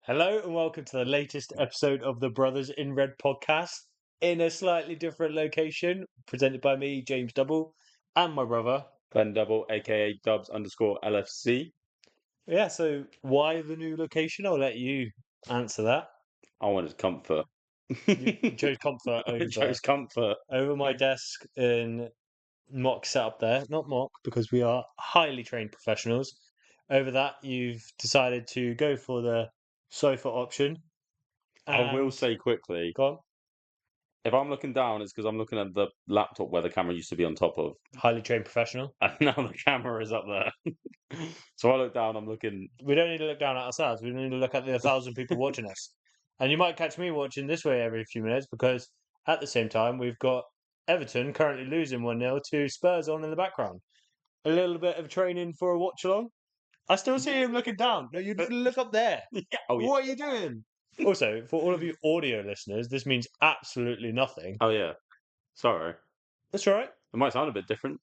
Hello and welcome to the latest episode of the Brothers in Red podcast in a slightly different location, presented by me, James Double, and my brother. Glenn Double, aka Dubs_LFC. Yeah, so why the new location? I'll let you answer that. I wanted comfort. You chose comfort I chose comfort. over my desk in mock setup there. Not mock, because we are highly trained professionals. Over that, you've decided to go for the sofa option. I will And say quickly, go on. if I'm looking down, it's because I'm looking at the laptop where the camera used to be on top of. Highly trained professional. And now the camera is up there. So I look down, I'm looking. We don't need to look down at ourselves. We need to look at the 1,000 people watching us. And you might catch me watching this way every few minutes because at the same time, we've got Everton currently losing 1-0 to Spurs on in the background. A little bit of training for a watch along. I still see him looking down. No, you look up there. Oh, yeah. What are you doing? Also, for all of you audio listeners, this means absolutely nothing. Oh, yeah. Sorry. That's all right. It might sound a bit different.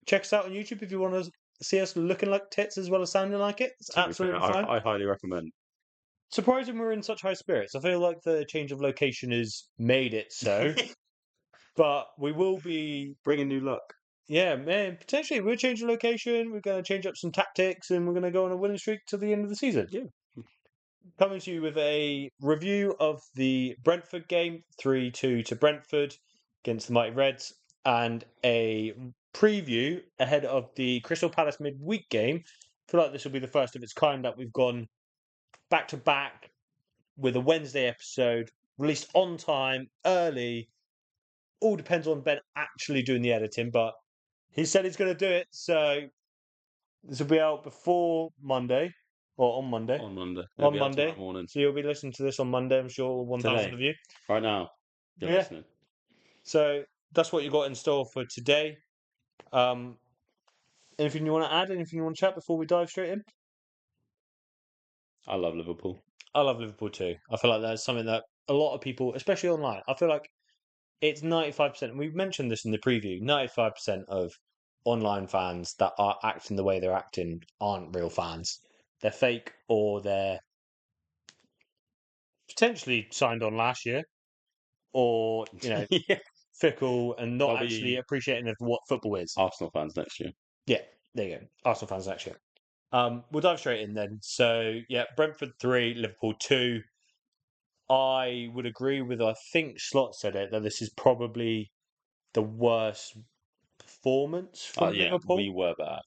Check us out on YouTube if you want to see us looking like tits as well as sounding like it. It's absolutely fine. I highly recommend. Surprising we're in such high spirits. I feel like the change of location has made it so. But we will be, Bringing new luck. yeah, man, potentially we're changing location. We're going to change up some tactics and we're going to go on a winning streak to the end of the season. Yeah. Coming to you with a review of the Brentford game, 3-2 to Brentford against the Mighty Reds, and a preview ahead of the Crystal Palace midweek game. I feel like this will be the first of its kind that we've gone back to back with a Wednesday episode released on time, early. All depends on Ben actually doing the editing, but he said he's going to do it. So this will be out before Monday or on Monday. On Monday. On Monday. Morning. So you'll be listening to this on Monday, I'm sure, 1,000 of you. Right now. You're listening. So that's what you got in store for today. Anything you want to add? Anything you want to chat before we dive straight in? I love Liverpool. I love Liverpool too. I feel like that's something that a lot of people, especially online, I feel like it's 95%. We've mentioned this in the preview. 95% of online fans that are acting the way they're acting aren't real fans. They're fake or they're potentially signed on last year, or Yeah. fickle and not Probably actually appreciating of what football is. Arsenal fans next year. Yeah, there you go. Arsenal fans next year. We'll dive straight in then. So yeah, Brentford 3, Liverpool 2. I would agree with, I think Slot said it, that this is probably the worst performance from Liverpool. We were bad.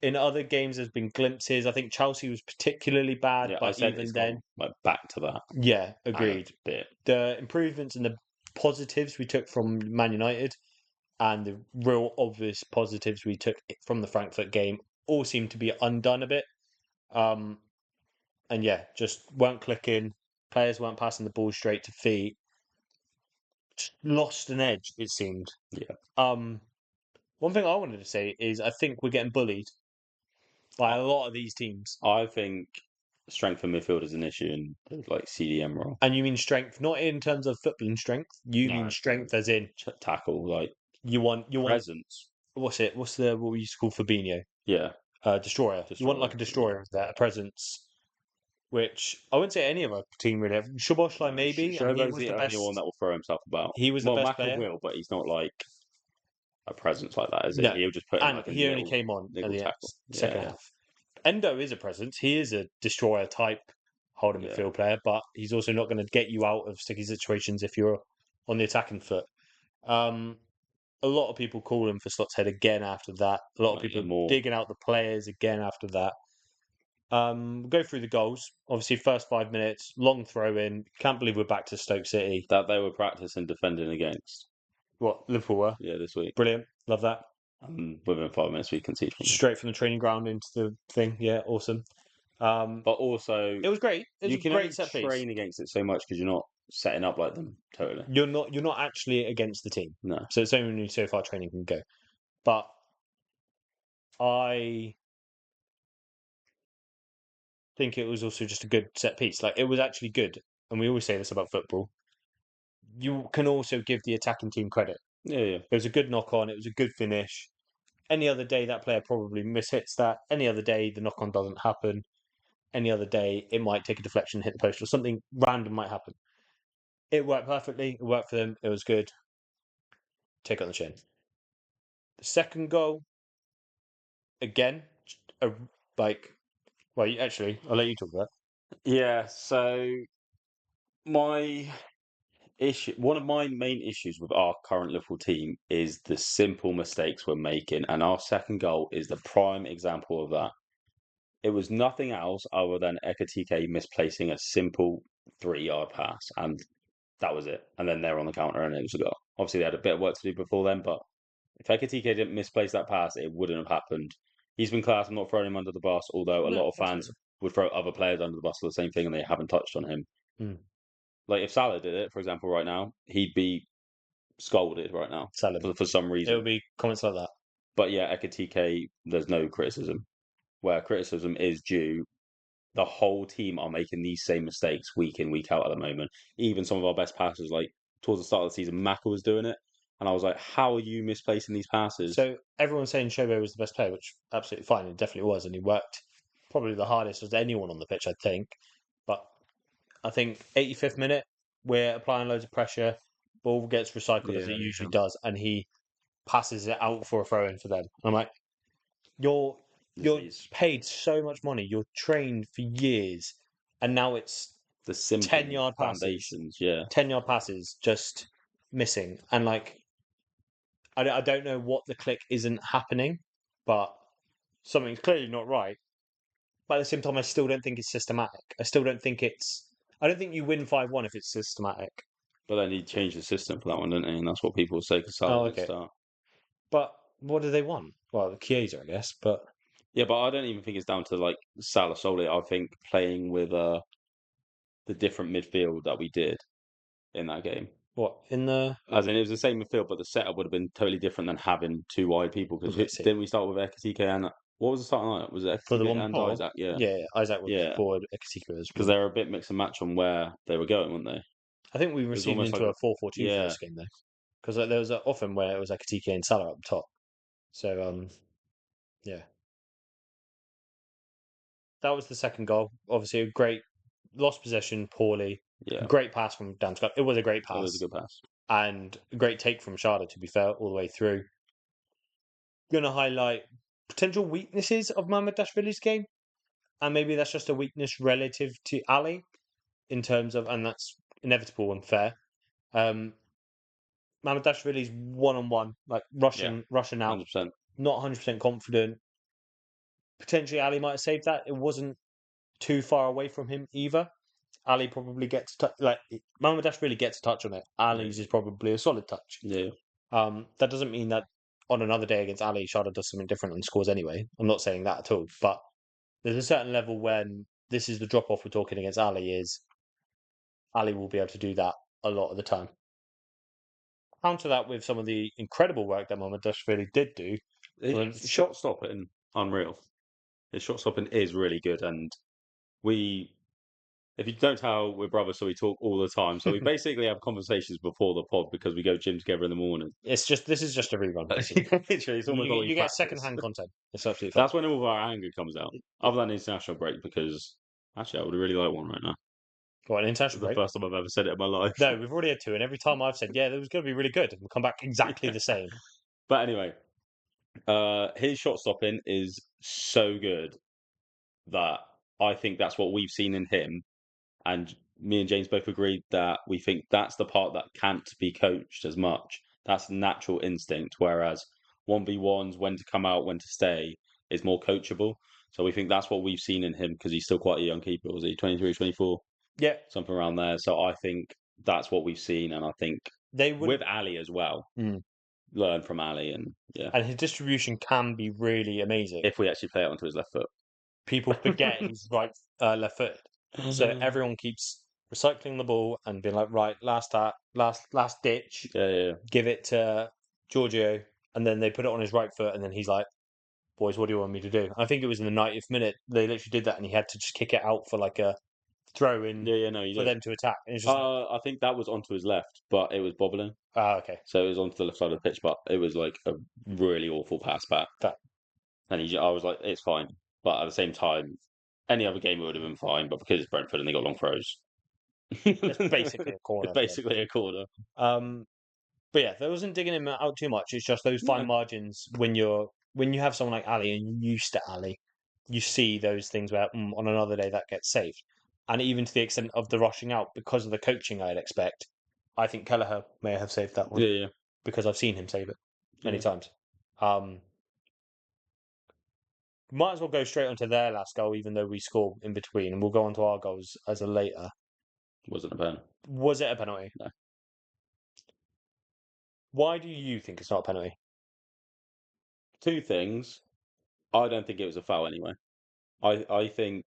In other games, there's been glimpses. I think Chelsea was particularly bad, Yeah, but I said even it's then, gone, like back to that. yeah, agreed. Bit. The improvements and the positives we took from Man United and the real obvious positives we took from the Frankfurt game all seem to be undone a bit. And yeah, just weren't clicking. Players weren't passing the ball straight to feet. Just lost an edge, it seemed. Yeah. One thing I wanted to say is I think we're getting bullied by a lot of these teams. I think strength of midfield is an issue in like CDM role. And you mean strength, not in terms of footballing strength. You mean strength as in tackle, like you want presence. What's it? What we used to call Fabinho? Yeah. Destroyer. You want like a destroyer there, a presence. Which I wouldn't say any of our team really have. Szoboszlai maybe. Szoboszlai's the only one that will throw himself about. He was the best player. Will, but he's not like a presence like that, is it? No. He'll just put. And he only came on at the second half. Endo is a presence. He is a destroyer type holding midfield player, but he's also not going to get you out of sticky situations if you're on the attacking foot. A lot of people calling for Slot's head again after that. A lot of people digging out the players again after that. Go through the goals. Obviously, first 5 minutes, long throw in. Can't believe we're back to Stoke City. That they were practicing defending against. What, Liverpool were? Yeah, this week. Brilliant. Love that. Within 5 minutes, we concede from straight from the training ground into the thing. Yeah, awesome. But also, it was great. It was a great set piece. You can train against it so much because you're not setting up like them totally. You're not actually against the team. No. So it's only so far training can go. But I think it was also just a good set piece. Like, it was actually good. And we always say this about football. You can also give the attacking team credit. Yeah. It was a good knock on. It was a good finish. Any other day, that player probably mishits that. Any other day, the knock on doesn't happen. any other day, it might take a deflection, hit the post, or something random might happen. It worked perfectly. It worked for them. It was good. Take it on the chin. The second goal, again, like, well, actually, I'll let you talk about it. Yeah, so one of my main issues with our current Liverpool team is the simple mistakes we're making, and our second goal is the prime example of that. It was nothing else other than Ekatike misplacing a simple 3-yard pass, and that was it. And then they're on the counter, and it was a goal. Obviously, they had a bit of work to do before then, but if Ekatike didn't misplace that pass, it wouldn't have happened. He's been class. I'm not throwing him under the bus, although a No, lot of fans absolutely. would throw other players under the bus for the same thing, and they haven't touched on him. Mm. Like if Salah did it, for example, right now, he'd be scolded right now Salim. for some It will reason. be comments like that. But yeah, Ekatike, there's no criticism. Where criticism is due, the whole team are making these same mistakes week in, week out at the moment. Even some of our best passers, like towards the start of the season, Maka was doing it. And I was like, how are you misplacing these passes? So everyone's saying Shobo was the best player, which absolutely fine. It definitely was, and he worked probably the hardest as anyone on the pitch, I think. But I think 85th minute, we're applying loads of pressure. Ball gets recycled as it usually does, and he passes it out for a throw in for them. I'm like, you're paid so much money, you're trained for years, and now it's the simple 10-yard passes, foundations, yeah. 10-yard passes just missing, and like I don't know what the click isn't happening, but something's clearly not right. But at the same time, I still don't think it's systematic. I still don't think it's. I don't think you win 5-1 if it's systematic. But then he changed the system for that one, didn't he? And that's what people say because Salah didn't start. But what do they want? Well, the Chiesa, I guess. But yeah, but I don't even think it's down to like Salah solely. I think playing with the different midfield that we did in that game. what in the? As in, it was the same midfield, but the setup would have been totally different than having two wide people. Because didn't we start with Ekatike and what was the starting lineup? Was it For the Ekatike one and before, Isaac? Yeah, yeah, Isaac was yeah. forward, Ekatike was. Because they were a bit mix and match on where they were going, weren't they? I think we It was received almost into like a 4-4-2 for yeah, this game though, because there was often where it was Ekatike and Salah up top. So yeah, that was the second goal. Obviously, a great lost possession poorly. yeah. Great pass from Dan Scott. It was a great It was a pass good pass. and a great take from Sharda, to be fair, all the way through. Going to highlight potential weaknesses of Mamardashvili's game, and maybe that's just a weakness relative to Ali in terms of, and that's inevitable and fair. Mamardashvili's one-on-one, like rushing out, 100%. not 100% confident. Potentially, Ali might have saved that. It wasn't too far away from him either. Ali probably gets like Mamardashvili gets a touch on it. Ali's is probably a solid touch. Yeah. That doesn't mean that on another day against Ali, Sharda does something different and scores anyway. I'm not saying that at all, but there's a certain level when this is the drop off we're talking against Ali is Ali will be able to do that a lot of the time. Counter that with some of the incredible work that Mamardashvili did do. His shot stopping, unreal. His shot stopping is really good, and if you don't tell, we're brothers, so we talk all the time. So we basically have conversations before the pod because we go gym together in the morning. This is just a rerun. Literally, it's almost like You get second-hand content. It's absolutely fine. That's when all of our anger comes out. Other than the international break, because actually, I would really like one right now. Got an It's international the break. first time I've ever said it in my life. No, we've already had two, and every time I've said, yeah, that was going to be really good, and we'll come back exactly the same. But anyway, his shot stopping is so good that I think that's what we've seen in him. And me and James both agreed that we think that's the part that can't be coached as much. That's natural instinct, whereas 1v1s, when to come out, when to stay, is more coachable. So we think that's what we've seen in him because he's still quite a young keeper. Was he 23, 24? Yeah. Something around there. So I think that's what we've seen. And I think with Ali as well, learn from Ali. And yeah. And his distribution can be really amazing. If we actually play it onto his left foot. People forget he's left footed. So everyone keeps recycling the ball and being like, right, last ditch. Yeah. Give it to Giorgio. And then they put it on his right foot. And then he's like, boys, what do you want me to do? I think it was in the 90th minute. They literally did that. And he had to just kick it out for like a throw in for them to attack. And it's just I think that was onto his left, but it was bobbling. Okay. So it was onto the left side of the pitch, but it was like a really awful pass back. And I was like, it's fine. But at the same time, Any other game would have been fine, but because it's Brentford and they got long throws, It's basically a corner. it's basically a corner. But yeah, there wasn't digging him out too much. It's just those fine No. margins when you have someone like Ali and you're used to Ali, you see those things where on another day that gets saved, and even to the extent of the rushing out because of the coaching I'd expect. I think Kelleher may have saved that one Yeah, because I've seen him save it many yeah. times. Might as well go straight onto their last goal, even though we score in between, and we'll go on to our goals as a later. Wasn't a pen. Was it a penalty? No. Why do you think it's not a penalty? Two things. I don't think it was a foul anyway. I think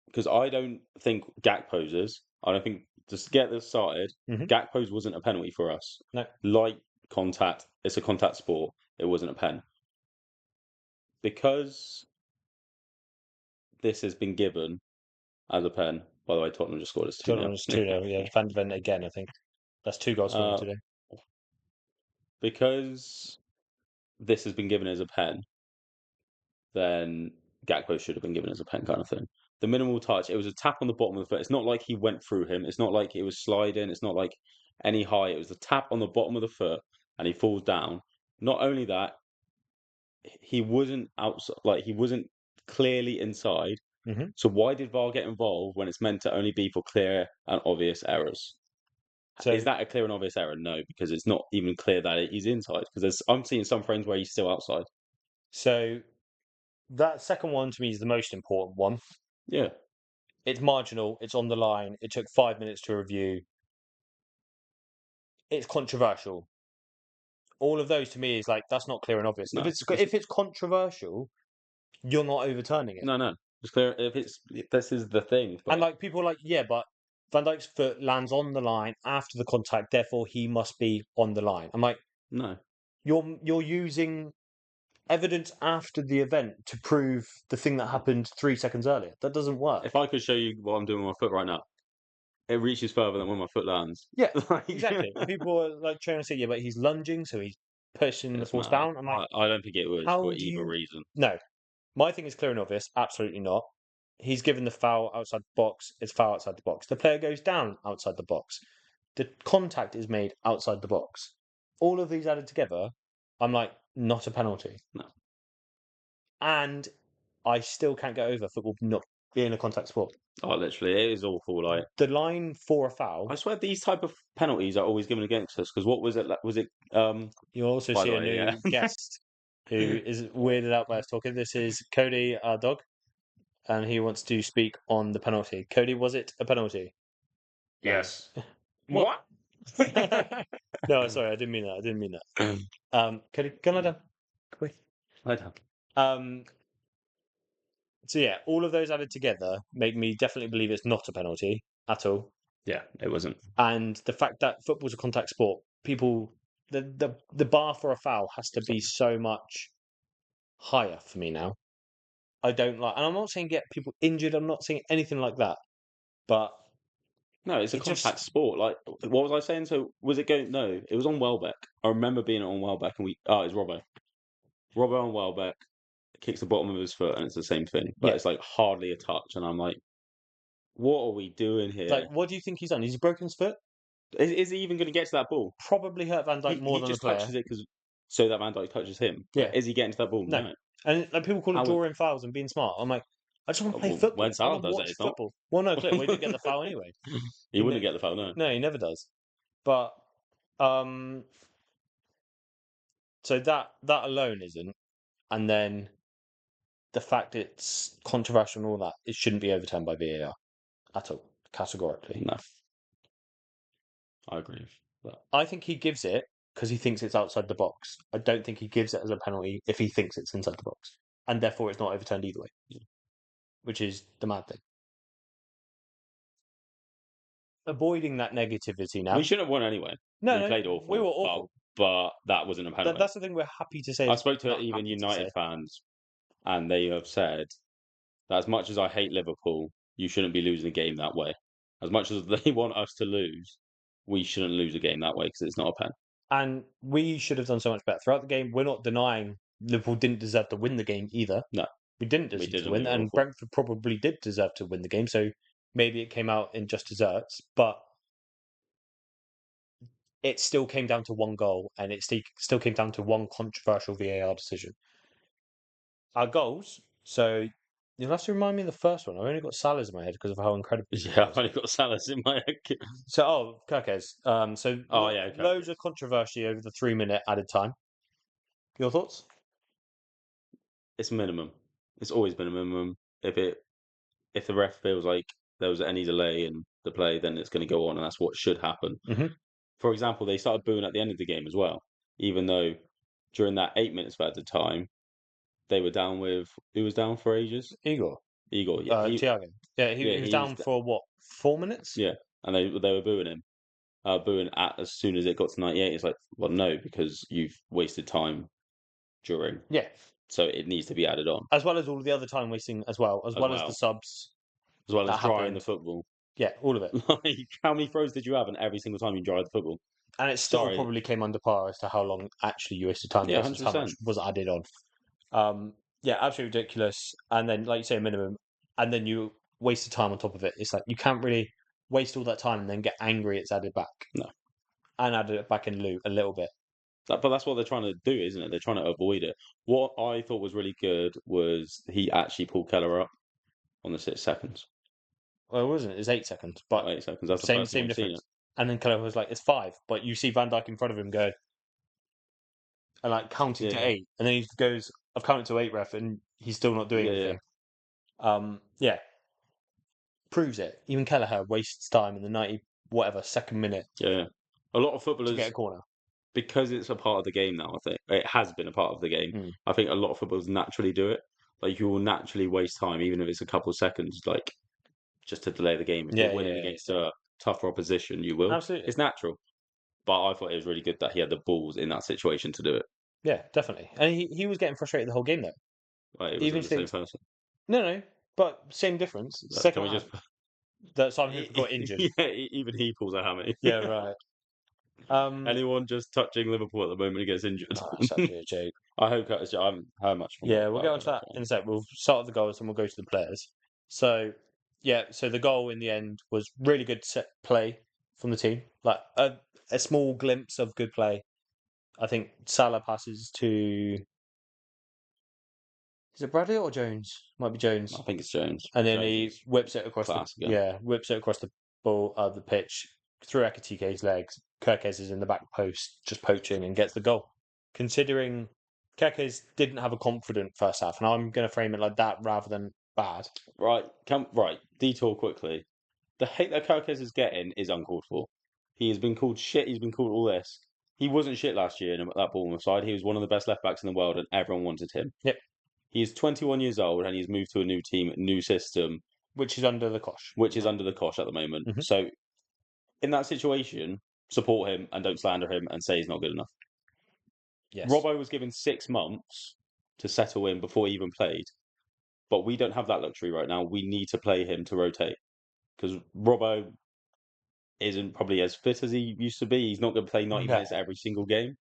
because I don't think Gakpo's. I don't think just to get this started. Mhm. Gakpo's wasn't a penalty for us. No. Light contact. It's a contact sport. It wasn't a pen because this has been given as a pen. By the way, Tottenham just scored us 2-0. Tottenham's 2-0, yeah. Van de Ven again, I think. That's 2 goals for him today. Because this has been given as a pen, then Gakpo should have been given as a pen kind of thing. The minimal touch, it was a tap on the bottom of the foot. It's not like he went through him. It's not like it was sliding. It's not like any high. It was a tap on the bottom of the foot and he falls down. Not only that, he wasn't outside, like he wasn't clearly inside. Mhm. So why did VAR get involved when it's meant to only be for clear and obvious errors? So, Is that a clear and obvious error? No, because it's not even clear that he's inside. Because I'm seeing some frames where he's still outside. so that second one to me is the most important one. Yeah. It's marginal. It's on the line. It took 5 minutes to review. It's controversial. All of those to me is like that's not clear and obvious. No, If it's controversial, you're not overturning it. no. It's clear if it's this is the thing. And But like people are like, yeah, but Van Dijk's foot lands on the line after the contact, therefore he must be on the line. I'm like, no, you're using evidence after the event to prove the thing that happened 3 seconds earlier. That doesn't work. if I could show you what I'm doing with my foot right now, it reaches further than when my foot lands. Yeah, Like, exactly. And people are like trying to say, yeah, but he's lunging, so he's pushing the it's force mad. down. I'm like, I don't think it was how for do either you? reason. No, my thing is clear and obvious. Absolutely not. He's given the foul outside the box. It's foul outside the box. The player goes down outside the box. The contact is made outside the box. All of these added together, I'm like, not a penalty. No. And I still can't get over football not being a contact sport. Oh, literally, it is awful. Like, The line for a foul. I swear these type of penalties are always given against us. Because what was it? Was it? You also By the see a way, new yeah. guest who is weirded out by us talking. This is Cody, our dog, and he wants to speak on the penalty. Cody, was it a penalty? Yes. What? What? No, sorry, I didn't mean that. I didn't mean that. Cody, come on down. Quick. I don't. So yeah, all of those added together make me definitely believe it's not a penalty at all. Yeah, it wasn't. And the fact that football's a contact sport, people, the bar for a foul has to be so much higher for me now. I don't like, and I'm not saying get people injured. I'm not saying anything like that. But No, it's a it contact just sport. Like, what was I saying? So, was it going? No, it was on Welbeck. I remember being on Welbeck, and it's Robbo. Robbo on Welbeck kicks the bottom of his foot, and it's the same thing, but yeah. it's like hardly a touch, and I'm like, what are we doing here? Like, what do you think he's done? Has he broken his foot? Is he even going to get to that ball? Probably hurt Van Dijk more He than the just player. touches it because so that Van Dijk touches him. Yeah. But is he getting to that ball? No. No. And like people call it How would- drawing fouls and being smart. I'm like, I just want to play Well, football. when I Salah want to does it, watch it's not. football. Well, no, clearly, he didn't get the foul anyway. He wouldn't get the foul, no. No, he never does. But so that alone isn't, and then the fact it's controversial and all that, it shouldn't be overturned by VAR at all, categorically. No. I agree with that. I think he gives it because he thinks it's outside the box. I don't think he gives it as a penalty if he thinks it's inside the box, and therefore it's not overturned either way, which is the mad thing. Avoiding that negativity now. We shouldn't have won anyway. No, we played awful. we were awful. But that wasn't a penalty. That's the thing we're happy to say. I spoke to not even happy to United say. fans, and they have said that as much as I hate Liverpool, you shouldn't be losing a game that way. As much as they want us to lose, we shouldn't lose a game that way because it's not a pen. And we should have done so much better throughout the game. We're not denying Liverpool didn't deserve to win the game either. No. We didn't We deserve to didn't win, at and all. Brentford probably did deserve to win the game. So maybe it came out in just desserts, but it still came down to one goal, and it still came down to one controversial VAR decision. Our goals. So you'll have to remind me of the first one. I've only got Salah's in my head because of how incredible he Yeah, I've was. only got Salas in my head. So, Kirkes. Oh yeah, okay. Loads of controversy over the 3-minute added time. Your thoughts? It's minimum. It's always been a minimum. If the ref feels like there was any delay in the play, then it's going to go on, and that's what should happen. Mm-hmm. For example, they started booing at the end of the game as well, even though during that 8 minutes of added time they were down with who was down for ages. Igor. Igor, yeah, Thiago. Yeah, he was he was down for what, 4 minutes? yeah, and they were booing him, booing at as soon as it got to 98. It's like, well, no, because you've wasted time during, Yeah. so it needs to be added on As well as all the other time wasting as well, as as the well, subs as well as that drying the happened. football. Yeah, all of it. Like, how many throws did you have? And every single time you dried the football. And it still Sorry, probably came under par as to how long actually you wasted time yeah, versus how much 100%. was added on. Yeah, absolutely ridiculous. And then, like you say, minimum, and then you wasted time on top of it. It's like you can't really waste all that time and then get angry it's added back. No, And added it back in loop a little bit. but that's what they're trying to do, isn't it? They're trying to avoid it. What I thought was really good was he actually pulled Keller up on the 6 seconds. Well, it wasn't. It was 8 seconds, but 8 seconds. That's the same first time same I've seen difference. it. And then Keller was like, "It's 5," but you see Van Dijk in front of him go and like counting to Yeah, 8, and then he goes, "I've counted to 8, ref," and he's still not doing yeah, yeah, anything. Yeah, proves it. Even Kelleher wastes time in the 90 whatever second minute yeah. A lot of to get a footballers, corner. because it's a part of the game now. I think it has been a part of the game. Mm. I think a lot of footballers naturally do it. Like you will naturally waste time, even if it's a couple of seconds, like just to delay the game. If you're Yeah, winning yeah, against a tougher opposition, you will. absolutely. It's natural. But I thought it was really good that he had the balls in that situation to do it. Yeah, definitely. And he was getting frustrated the whole game though. Like it Even wasn't if the same things, person. no, but same difference. Can Second we half just? that Simon Hooper got injured. Yeah, even he pulls a hammy. Yeah, right. Anyone just touching Liverpool at the moment gets injured. Oh, it's actually a joke. I hope Curtis. I haven't heard much from him. Yeah, we'll But I get hope onto that that's in fine. a sec. We'll start with the goals and we'll go to the players. So, yeah, so the goal in the end was really good set play from the team. Like a small glimpse of good play. I think Salah passes to, is it Bradley or Jones? Might be Jones. I think it's Jones. And then Jones he is whips it across class again. whips it across the ball the pitch through Ekitike's legs. Kirkes is in the back post just poaching and gets the goal. Considering Kirkes didn't have a confident first half, and I'm going to frame it like that rather than bad. Right, detour quickly. The hate that Kirkes is getting is uncalled for. He has been called shit. He's been called all this. He wasn't shit last year in that Bournemouth side. He was one of the best left backs in the world, and everyone wanted him. Yep, He is 21 years old, and he's moved to a new team, new system, which is under the cosh. which is under the cosh at the moment. Mm-hmm. So, in that situation, support him and don't slander him and say he's not good enough. Yes. Robbo was given 6 months to settle in before he even played, but we don't have that luxury right now. We need to play him to rotate because Robbo isn't probably as fit as he used to be. He's not going to play 90 No. minutes every single game,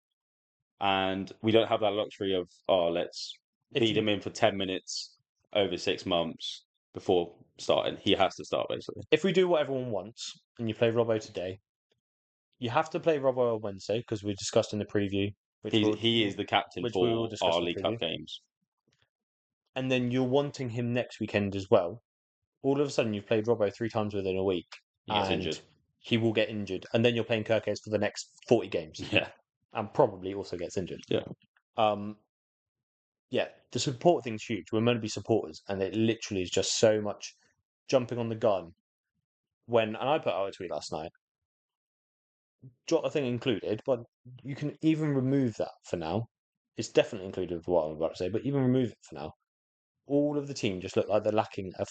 and we don't have that luxury of let's feed him in for 10 minutes over 6 months before starting. He has to start basically. If we do what everyone wants and you play Robbo today, you have to play Robbo on Wednesday because we discussed in the preview. He is the captain which we will for discuss our in the League Cup preview. games. And then you're wanting him next weekend as well. All of a sudden, you've played Robbo 3 times within a week, He gets and injured. he will get injured. And then you're playing Kirkes for the next 40 games, Yeah, and probably also gets injured. yeah. Yeah, the support thing's huge. We're meant to be supporters, and it literally is just so much jumping on the gun. And I put out a tweet last night, Jota thing included, but you can even remove that for now. It's definitely included with what I'm about to say, but even remove it for now. All of the team just look like they're lacking a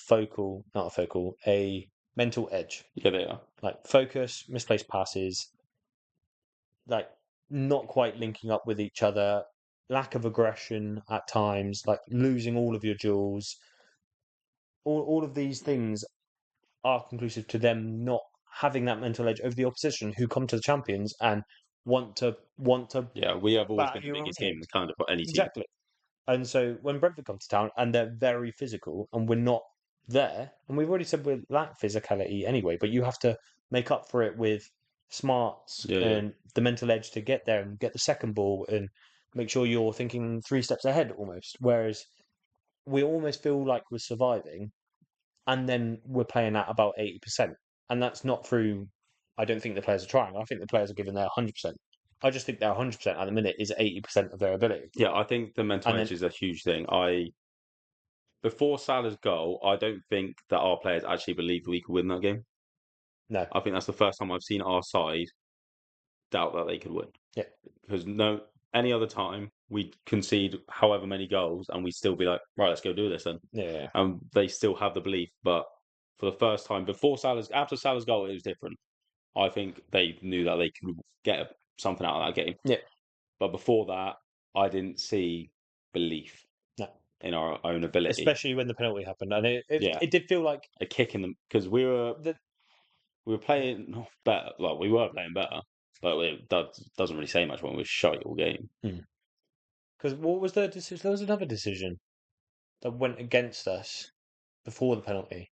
mental edge. Yeah, they are. Like focus, misplaced passes, like not quite linking up with each other, lack of aggression at times, like losing all of your duels. All of these things are conclusive to them not having that mental edge over the opposition who come to the champions and want to Yeah, we have always batter been the you biggest around. game in Canada for any team. Exactly. And so when Brentford come to town and they're very physical and we're not there, and we've already said we lack physicality anyway, but you have to make up for it with smarts Yeah, yeah. and the mental edge to get there and get the second ball and make sure you're thinking 3 steps ahead almost. Whereas we almost feel like we're surviving and then we're playing at about 80%. And that's not through, I don't think the players are trying. I think the players are giving their 100%. I just think their 100% at the minute is 80% of their ability. Yeah, I think the mental And edge then, is a huge thing. Before Salah's goal, I don't think that our players actually believed we could win that game. no, I think that's the first time I've seen our side doubt that they could win. yeah, Because no, any other time we concede however many goals and we still be like, right, let's go do this then. yeah, And they still have the belief. But for the first time, after Salah's goal, it was different. I think they knew that they could get something out of that game. yeah, But before that, I didn't see belief no. in our own ability. Especially when the penalty happened. And Yeah, it did feel like a kick in them because the, we were playing better. Like we were playing better, but that doesn't really say much when we were shite all game. because what was the decision? There was another decision that went against us before the penalty.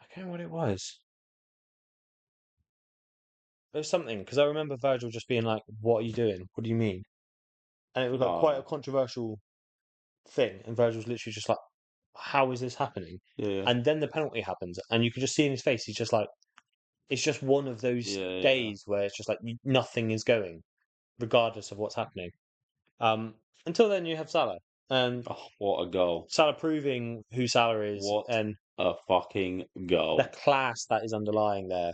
I can't remember what it was. It was something because I remember Virgil just being like, "What are you doing? What do you mean?" And it was like quite a Oh, controversial thing. And Virgil's literally just like, "How is this happening?" yeah, yeah, And then the penalty happens, and you can just see in his face, he's just like, it's just one of those yeah, yeah. days where it's just like nothing is going, regardless of what's happening. Um, until then, you have Salah, and Oh, what a goal! Salah proving who Salah is What and a fucking the goal! class that is underlying there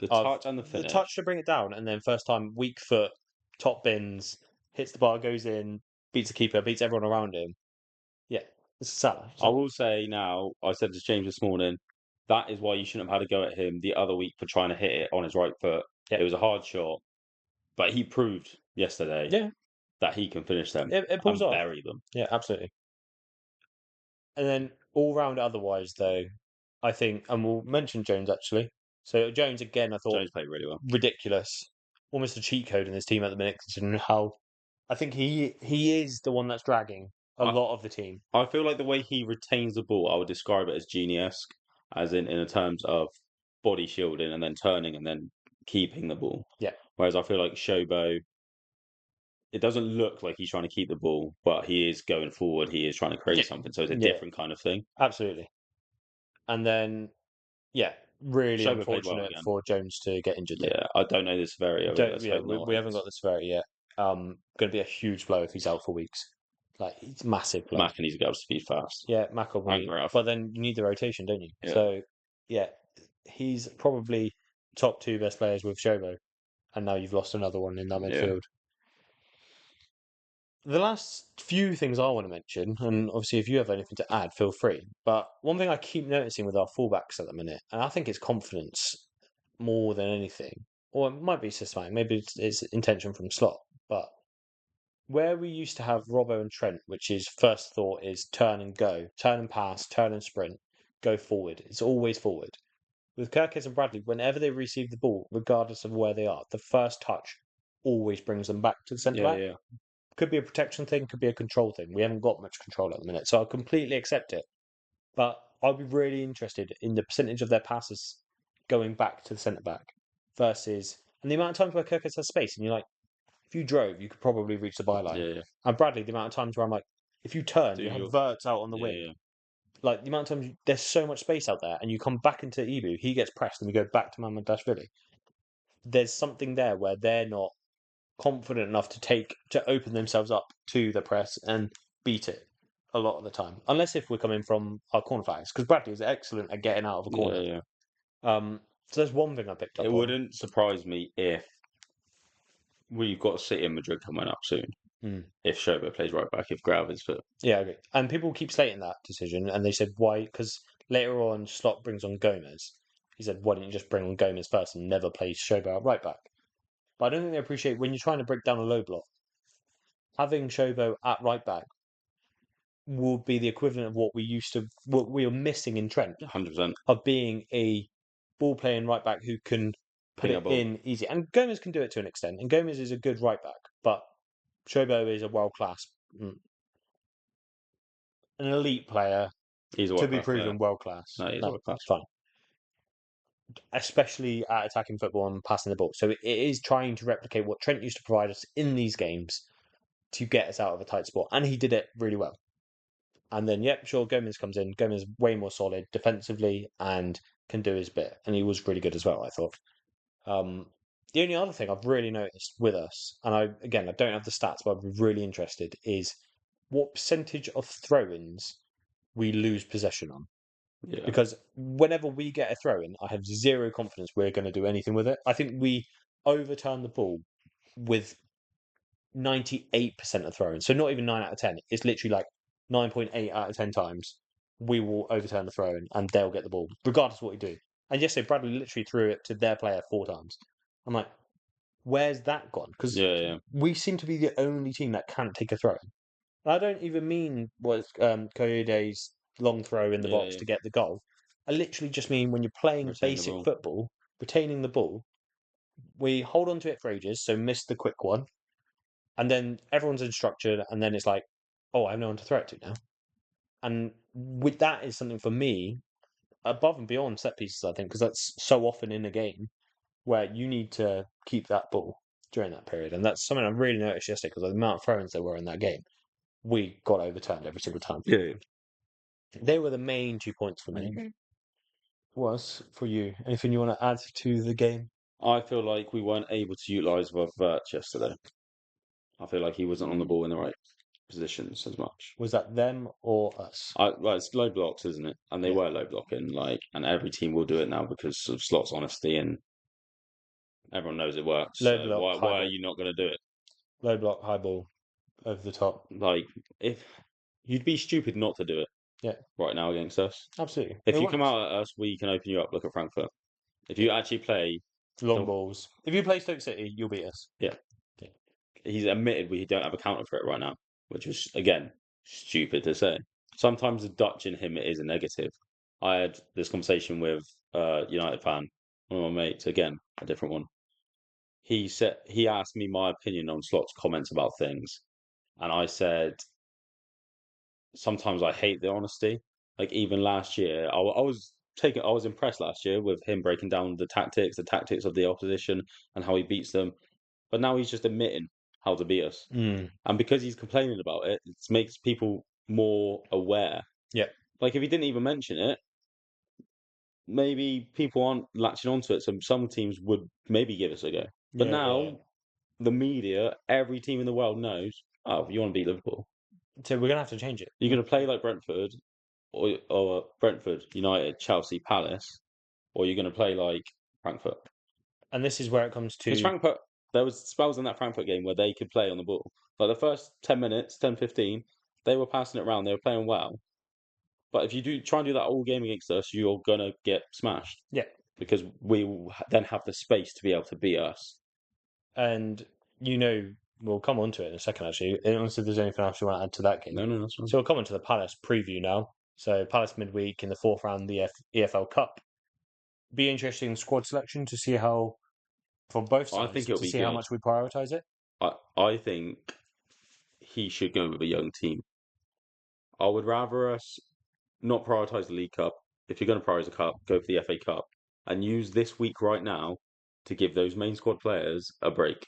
The of touch and the the touch finish. to bring it down, and then first time weak foot, top bins, hits the bar, goes in, beats the keeper, beats everyone around him. Yeah, it's Salah. I will say now, I said to James this morning, that is why you shouldn't have had a go at him the other week for trying to hit it on his right foot. Yeah, It was a hard shot, but he proved yesterday yeah, that he can finish them it pulls and off. bury them. Yeah, absolutely. And then all round otherwise, though, I think, and we'll mention Jones actually. So Jones again, I thought Jones played really well. ridiculous, almost a cheat code in this team at the minute, considering how I think he is the one that's dragging a I, lot of the team. I feel like the way he retains the ball, I would describe it as genie-esque, as in terms of body shielding and then turning and then keeping the ball. Yeah, Whereas I feel like Shobo, it doesn't look like he's trying to keep the ball, but he is going forward. He is trying to yeah, create something. So it's a yeah, different kind of thing. absolutely. And then yeah, really Shobo played well unfortunate again. for Jones to get injured though. Yeah, I don't know the severity of it. Don't Let's yeah, hope not. we haven't got the severity yet. Going to be a huge blow if he's out for weeks. Like it's massive blow. Mac needs to go up to speed fast. Yeah, Mac will And be, Graf. but then you need the rotation, don't you? Yeah. So yeah, he's probably top two best players with Shobo, and now you've lost another one in that Yeah. midfield. The last few things I want to mention, and obviously if you have anything to add, feel free. But one thing I keep noticing with our fullbacks at the minute, and I think it's confidence more than anything, or it might be systematic, maybe it's intention from Slot, but where we used to have Robbo and Trent, which is first thought is turn and go, turn and pass, turn and sprint, go forward. It's always forward. With Kirkes and Bradley, whenever they receive the ball, regardless of where they are, the first touch always brings them back to the centre Yeah, back. yeah. Could be a protection thing, could be a control thing. We haven't got much control at the minute, so I completely accept it. But I'd be really interested in the percentage of their passes going back to the centre back versus and the amount of times where Kirkes has space, and you're like, if you drove, you could probably reach the byline. Yeah, yeah. And Bradley, the amount of times where I'm like, if you turn, Do you have your Verts out on the yeah, wing. yeah. Like the amount of times there's so much space out there, and you come back into Ibu, he gets pressed, and we go back to Mamardashvili. There's something there where they're not confident enough to open themselves up to the press and beat it a lot of the time. Unless if we're coming from our corner flags, because Bradley is excellent at getting out of a Yeah, corner. yeah. So there's one thing I picked It up on. wouldn't surprise me if we've got City and Madrid coming up soon. Mm. If Shobo plays right back, if Grav is fit. Yeah, I agree. And people keep slating that decision, and they said why? Because later on, Slot brings on Gomez. He said, "Why didn't you just bring on Gomez first and never play Shobo at right back?" But I don't think they appreciate when you're trying to break down a low block. Having Shobo at right back will be the equivalent of what we were missing in Trent, 100%. of being a ball playing right back who can put Ping a it ball. in easy. And Gomez can do it to an extent, and Gomez is a good right back, but Shobo is a world class an elite player He's a to be world-class player. proven world class. No, he's No, world-class. fine. Especially at attacking football and passing the ball. So it is trying to replicate what Trent used to provide us in these games to get us out of a tight spot. And he did it really well. And then, yep, sure, Gomez comes in. Gomez is way more solid defensively and can do his bit. And he was really good as well, I thought. The only other thing I've really noticed with us, and I don't have the stats, but I'm really interested, is what percentage of throw-ins we lose possession on. Yeah. Because whenever we get a throw-in, I have zero confidence we're going to do anything with it. I think we overturn the ball with 98% of throw-ins. So not even 9 out of 10. It's literally like 9.8 out of 10 times we will overturn the throw-in and they'll get the ball, regardless of what we do. And yesterday, Bradley literally threw it to their player 4 times. I'm like, where's that gone? Because Yeah. we seem to be the only team that can't take a throw. I don't even mean was Koyode's long throw in the box Yeah. to get the goal. I literally just mean when you're playing Retain the basic ball. football, retaining the ball, we hold on to it for ages, so miss the quick one, and then everyone's instructed, and then it's like, oh, I have no one to throw it to now. And with that is something for me above and beyond set pieces, I think, because that's so often in a game where you need to keep that ball during that period. And that's something I really noticed yesterday because of the amount of throw-ins there were in that game. We got overturned every single time. Yeah. They were the main 2 points for me. Was for you? Anything you want to add to the game? I feel like we weren't able to utilise Vert yesterday. I feel like he wasn't on the ball in the right positions as much. Was that them or us? Well, it's low blocks, isn't it? And they Yeah. were low blocking, and every team will do it now because of Slot's honesty, and everyone knows it works. Low So block, high why are ball. you not going to do it? Low block, high ball, over the top. Like, if you'd be stupid not to do it Yeah, right now against us. absolutely. If It you come works. out at us, we can open you up. Look at Frankfurt. If you actually play Long the balls. If you play Stoke City, you'll beat us. yeah, Yeah. he's admitted we don't have a counter for it right now, which is again stupid to say. Sometimes the Dutch in him is a negative. I had this conversation with United fan, one of my mates, again a different one. He asked me my opinion on Slot's comments about things, and I said sometimes I hate the honesty. Like even last year, I was impressed last year with him breaking down the tactics of the opposition, and how he beats them. But now he's just admitting how to beat us. Mm. And because he's complaining about it, it makes people more aware. Yeah. Like if he didn't even mention it, maybe people aren't latching onto it. So some teams would maybe give us a go. But now the media, every team in the world knows. Oh, you want to beat Liverpool? So we're gonna have to change it. You're going to play like Brentford, or Brentford, United, Chelsea, Palace, or you're going to play like Frankfurt. And this is where it comes Because to Frankfurt, there was spells in that Frankfurt game where they could play on the ball. Like the first 10 minutes, 10, 15, they were passing it around, they were playing well. But if you do try and do that all game against us, you're going to get smashed. yeah. Because we will then have the space to be able to beat us. And we'll come on to it in a second actually. Unless there's anything else you want to add to that game. No, that's fine. So we'll come on to the Palace preview now. So Palace midweek in the 4th round of the EFL Cup. Be interesting squad selection to see how, from both sides, I think it'll to be see how good. much we prioritise it. I think he should go with a young team. I would rather us not prioritise the League Cup. If you're going to prioritise the Cup, go for the FA Cup and use this week right now to give those main squad players a break.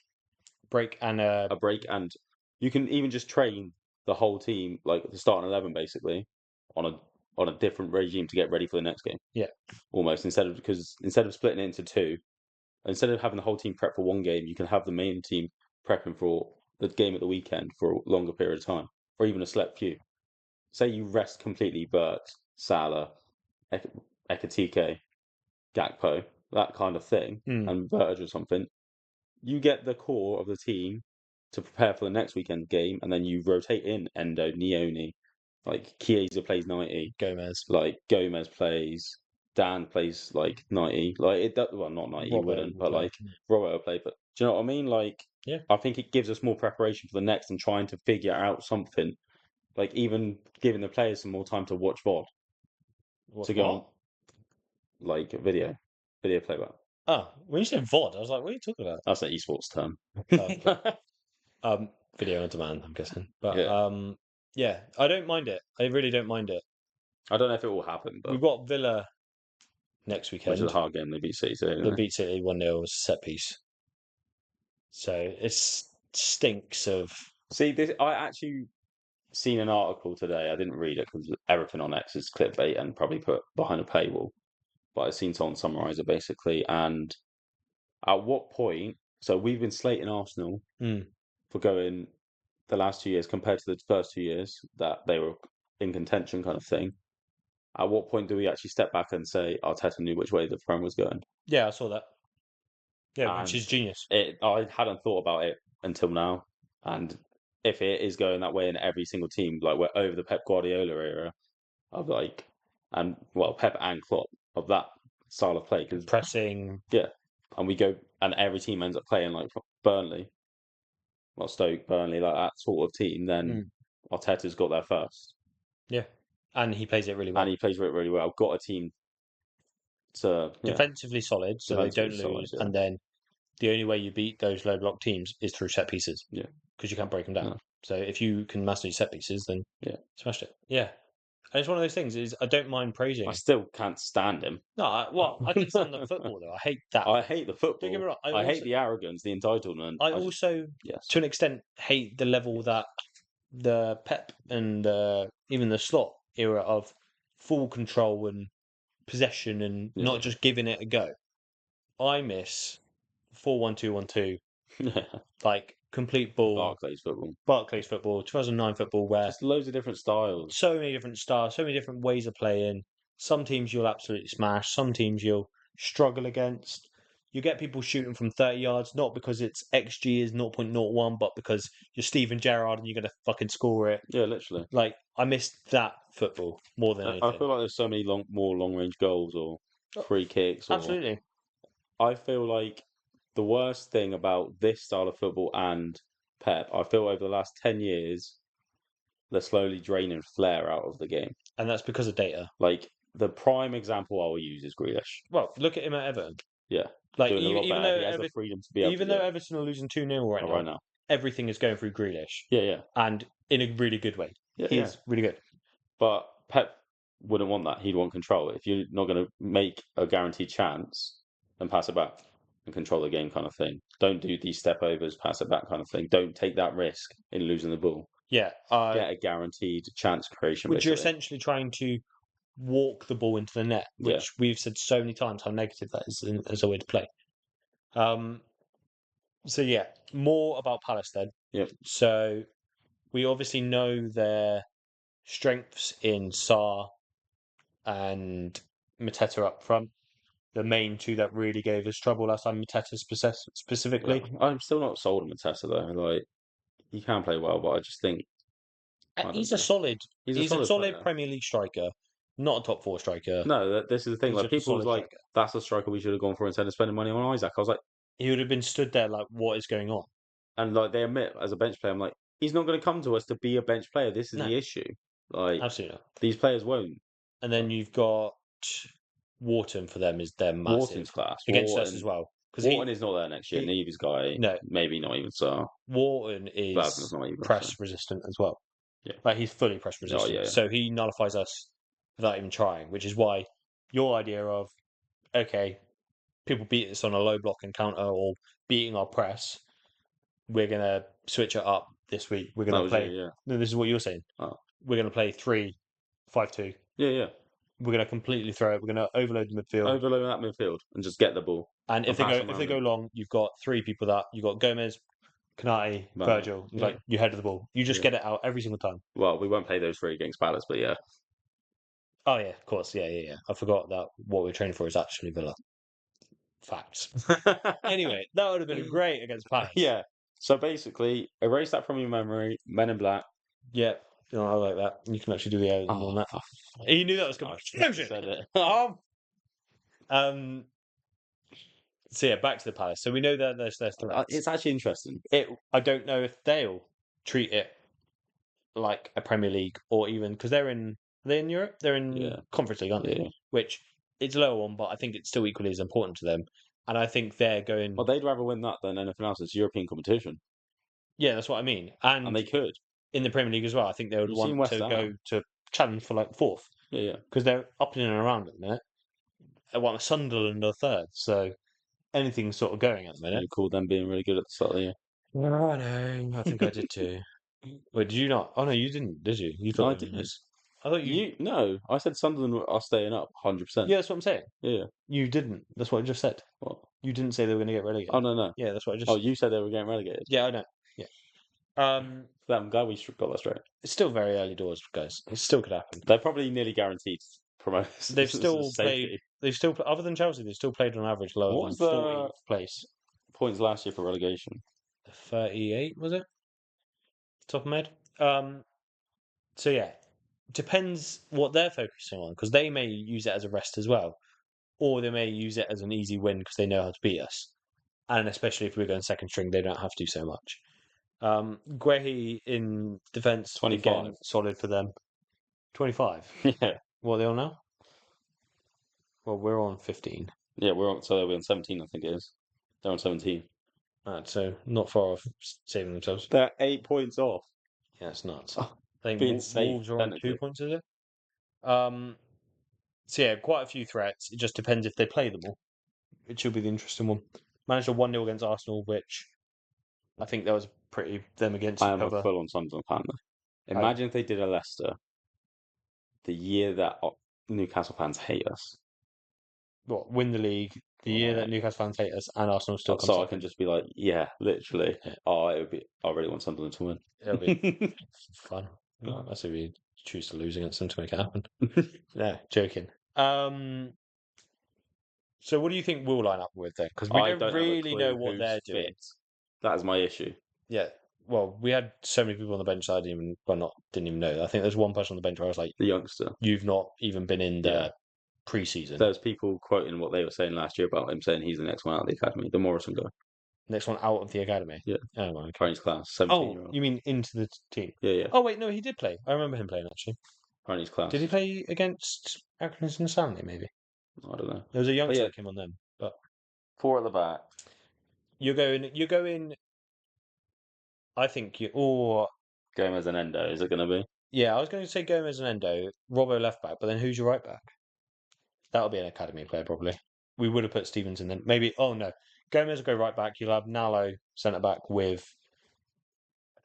A break, and you can even just train the whole team, like the starting 11, basically, on a different regime to get ready for the next game. Yeah. Almost instead of splitting it into two, instead of having the whole team prep for one game, you can have the main team prepping for the game at the weekend for a longer period of time, or even a select few. Say you rest completely Bert, Salah, Ekatike, Gakpo, that kind of thing, and Verge or something. You get the core of the team to prepare for the next weekend game, and then you rotate in Endo, Nioni, like Chiesa plays 90, Gomez plays, Dan plays like 90, like it. Well, not 90, he wouldn't, but like Roberto played. But do you know what I mean? Like, yeah, I think it gives us more preparation for the next and trying to figure out something. Like even giving the players some more time to watch VOD. Watch to go what? on, like video playback. Oh, when you said VOD, I was like, what are you talking about? That's an esports term. Video on demand, I'm guessing. But Yeah. Yeah, I don't mind it. I really don't mind it. I don't know if it will happen, but We've got Villa next which is a weekend. hard game. They beat City, so They anyway. beat City 1-0 as a set piece. So it stinks of. See, this I actually seen an article today. I didn't read it because everything on X is clickbait and probably put behind a paywall. But I seen someone summarise it basically. And at what point? So we've been slating Arsenal Mm. for going the last 2 years compared to the first 2 years that they were in contention, kind of thing. At what point do we actually step back and say Arteta knew which way the Prem was going? Yeah, I saw that. Yeah, which And is genius. I hadn't thought about it until now. And if it is going that way in every single team, like we're over the Pep Guardiola era of like, and well, Pep and Klopp of that style of play, because Pressing. yeah, and we go and every team ends up playing like Burnley, well Stoke, Burnley, like that sort of team. Then Mm. Arteta's got there first, Yeah, and he plays it really well. and he plays it really well. Got a team to Defensively solid, so they defensively don't solid, lose. yeah, And then the only way you beat those low block teams is through set pieces. yeah, Because you can't break them down. no, So if you can master your set pieces, then yeah. smashed it. Yeah, and it's one of those things. Is I don't mind I praising. still can't stand him. No, I can stand the football though. I hate that. I hate the Don't get me football. wrong. I hate the arrogance, the entitlement. I I just also, yes, to an extent, hate the level yes, that the Pep and even the Slot era of full control and possession and not yeah, just giving it a go. I miss 4-1-2-1-2, yeah. like complete ball, Barclays football. Barclays football, 2009 football, where Just loads of different styles. so many different styles, so many different ways of playing. Some teams you'll absolutely smash, some teams you'll struggle against. You get people shooting from 30 yards, not because its XG is 0.01, but because you're Steven Gerrard and you're going to fucking score it. Yeah, literally. Like, I missed that football more than I anything. feel like there's so many more long range goals or Oh, free kicks or absolutely. I feel like the worst thing about this style of football and Pep, I feel over the last 10 years they're slowly draining flair out of the game. And that's because of data. Like the prime example I will use is Grealish. Well, look at him at Everton. Yeah. Like, Doing a lot even better. though He has the freedom to be able to even do though it. Everton are losing 2-0 right Not now, right now. everything is going through Grealish. Yeah, yeah. And in a really good way. Yeah, He yeah. is really good. But Pep wouldn't want that. He'd want control. If you're not going to make a guaranteed chance, then pass it back and control the game, kind of thing. Don't do these step overs, pass it back, kind of thing. Don't take that risk in losing the ball. Yeah. Get a guaranteed chance creation, Which you're basically. essentially trying to walk the ball into the net, Yeah. which we've said so many times how negative that is as a way to play. So yeah, more about Palace then. Yep. So we obviously know their strengths in Sarr and Mateta up front. The main two that really gave us trouble last time, Mateta specifically. Yeah. I'm still not sold on Mateta though. Like he can play well, but I just think I don't He's a know. solid. He's a He's a solid solid player. Premier League striker, not a top four striker. No, this is the thing. He's Like just a people was solid like, striker. "That's the striker we should have gone for instead of spending money on Isaac." I was like, He would have been stood there like, what is going on? and like they admit as a bench player, I'm like, he's not going to come to us to be a bench player. This is No, the issue. Like absolutely not. these players won't. And then you've got Wharton for them is they're Wharton's massive class. against us as well because Wharton is not there next year. he Neither's guy. no Maybe not even so. Wharton Glasgow's is not either. So press resistant as well. yeah. Like he's fully press Oh resistant, yeah. Yeah. so he nullifies us without even trying. Which is why your idea of okay, people beat us on a low block encounter or beating our press, we're gonna switch it up this week. We're That gonna was you. play. Yeah. No, this is what you're saying. Oh. We're gonna play 3-5-2. Yeah. Yeah. We're gonna completely throw it. We're gonna overload the midfield. Overload that midfield and just get the ball. And if pass they around go him. long, you've got three people that you've got Gomez, Kanate, Right. Virgil. Yeah. Like you head of the ball. You just Yeah. get it out every single time. Well, we won't play those three against Palace, but yeah. Oh yeah, of course. Yeah. I forgot that what we're training for is actually Villa. Facts. Anyway, that would have been great against Palace. Yeah. So basically, erase that from your memory. Men in Black. Yeah. You know, I like that. You can actually do the editing on that. You knew that was coming. I said it. Um. So yeah, back to the Palace. So we know that there's threats. It's actually interesting. I don't know if they'll treat it like a Premier League or even because are they in Europe? They're in Yeah. Conference League, aren't they? Yeah. Which it's a lower one, but I think it's still equally as important to them. And I think they're going. Well, they'd rather win that than anything else. It's European competition, Yeah, that's what I mean. and they could. in the Premier League as well. I think they would You've seen want West to Ham. go to challenge for like fourth Yeah. because they're up in and around at the minute. They want Sunderland or third, so anything's sort of going at the You minute. recall them being really good at the start of the year. Oh, I know. I think I did too. Wait, did you not? Oh no, you didn't, did you? You No, thought I they were didn't. nice. I thought you. No, I said Sunderland are staying up 100%. Yeah, that's what I'm saying. Yeah. You didn't. That's what I just said. What? You didn't say they were going to get relegated. Oh, no. Yeah, that's what I Oh, just. you said they were getting relegated. Yeah, I know. Yeah. I'm glad we got that straight. It's still very early doors, guys. It still could happen. They're probably nearly guaranteed promotion. They've still played. Safety. They've still, other than Chelsea, they've still played on average lower What than was the 14th place. points last year for relegation? 38 was it? Top of my head. So yeah, depends what they're focusing on because they may use it as a rest as well, or they may use it as an easy win because they know how to beat us. And especially if we're going second string, they don't have to so much. Guehi in defence 25. again, solid for them. 25. Yeah. What are they on now? Well, we're on 15. Yeah, so we're on 17, I think it is. They're on 17. So not far off saving themselves. They're 8 points off. Yeah, it's nuts. Oh, I think being safe, Wolves are on 2 technically. points, is it? So yeah, quite a few threats. It just depends if they play them all. It should be the interesting one. Managed a 1-0 against Arsenal, which I think that was pretty them against I each am a other. full-on Sunderland fan, though. Imagine if they did a Leicester the year that Newcastle fans hate us. What, win the league the year that Right. Newcastle fans hate us and Arsenal still come So I second. can just be like, yeah, literally. Yeah. Oh, it would be. I really want Sunderland to win. It'll be fun. That's if you choose to lose against them to make it happen. No, joking. So what do you think we'll line up with then? Because we I don't don't have a really clue know what who's they're doing. fit. That is my issue. Yeah. Well, we had so many people on the bench that I didn't even know. I think there's one person on the bench where I was like, The youngster. you've not even been in the Yeah. pre-season. There's people quoting what they were saying last year about him, saying he's the next one out of the academy, the Morrison guy. Next one out of the academy. Yeah. Oh, well, okay. Apparently his class, Oh, 17-year-old. you mean into the team? Yeah. Oh wait, no, he did play. I remember him playing actually. Apparently his class. Did he play against Accrington and Stanley? Maybe I don't know. there was a youngster yeah. that came on them. But 4 at the back. You're going. I think you. Or Gomez and Endo, is it going to be? yeah, I was going to say Gomez and Endo, Robbo left back, but then who's your right back? That'll be an academy player probably. We would have put Stevenson then. Maybe. Oh no, Gomez will go right back. You'll have Nallo centre back with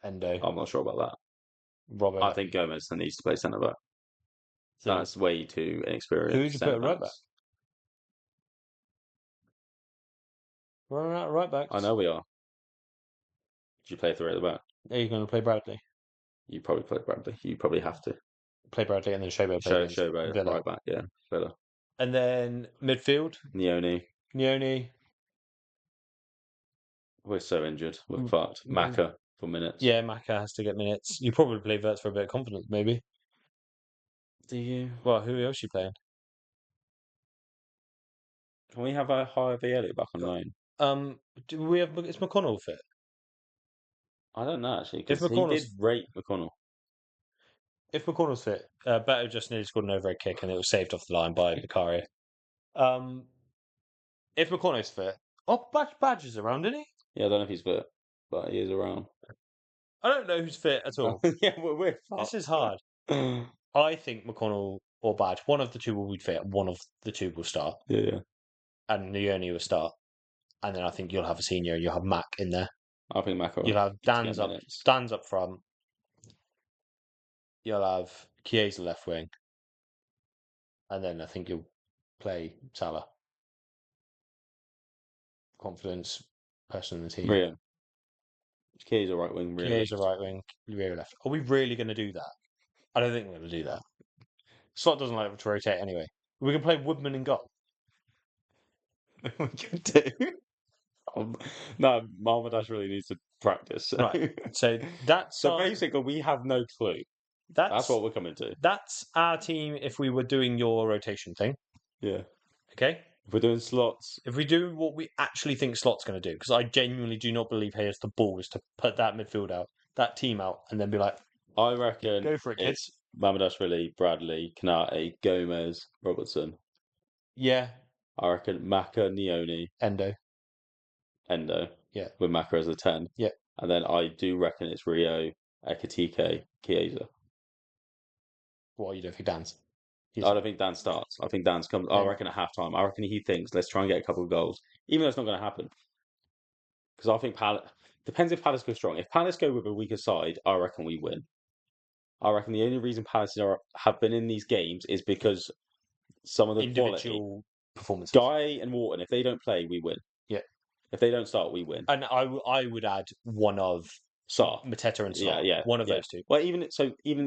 Endo. I'm not sure about that. Robbo. I think Gomez needs to play centre back. So That's way too inexperienced. who would you put at right back? We're at right back. I know we are. Did you play 3 at the back? Are you going to play Bradley? You probably play Bradley. You probably have to. Play Bradley and then Shobo play Shobo Villa. right back, yeah. Villa. And then midfield, Nioni. We're so injured. We're fucked. Maka for minutes. Yeah, Maka has to get minutes. You probably play Verts for a bit of confidence, maybe. Do you? Well, who else you playing? Can we have a higher Elliott back on loan? Do we have? Is McConnell fit? I don't know actually, If because he did McConnell's rate McConnell. if McConnell's fit, Beto just nearly scored an overhead kick and it was saved off the line by Vicario. If McConnell's fit, Badge is around, isn't he? Yeah, I don't know if he's fit, but he is around. I don't know who's fit at all. Yeah, we're fucked. This is hard. I think McConnell or Badge, one of the two will be fit, one of the two will start. Yeah. And Leone will start. And then I think you'll have a senior, you'll have Mac in there. I think Mac. You'll have Dan's up front. You'll have Chiesa left wing. And then I think you'll play Salah. Confidence, person in the team. Rio. Chiesa right wing, Rio. Chiesa right wing, Rio left. Are we really going to do that? I don't think we're going to do that. Slot doesn't like to rotate anyway. We can play Woodman in goal. We could do. No, Marmadash really needs to practice. So. Right. So that's so basically, we have no clue. That's what we're coming to. That's our team if we were doing your rotation thing. Yeah. Okay. If we're doing slots. If we do what we actually think Slot's going to do, because I genuinely do not believe he has the balls to put that midfield out, that team out, and then be like, I reckon go for it, it's Mamadashvili, Bradley, Kanate, Gomez, Robertson. Yeah. I reckon Maka, Nioni. Endo. Yeah. With Maka as a 10. Yeah. And then I do reckon it's Rio, Ekitike, Chiesa. Well, you don't think Dan's? I don't think Dan starts. I think Dan's comes. I reckon at halftime. I reckon he thinks let's try and get a couple of goals, even though it's not going to happen. Because I think Palace depends if Palace go strong. If Palace go with a weaker side, I reckon we win. I reckon the only reason Palace have been in these games is because some of the quality. Individual performances. Guy and Wharton, if they don't play, we win. Yeah. If they don't start, we win. And I would add one of Sarr. Mateta and Sarr. Yeah. One of those two. Well, even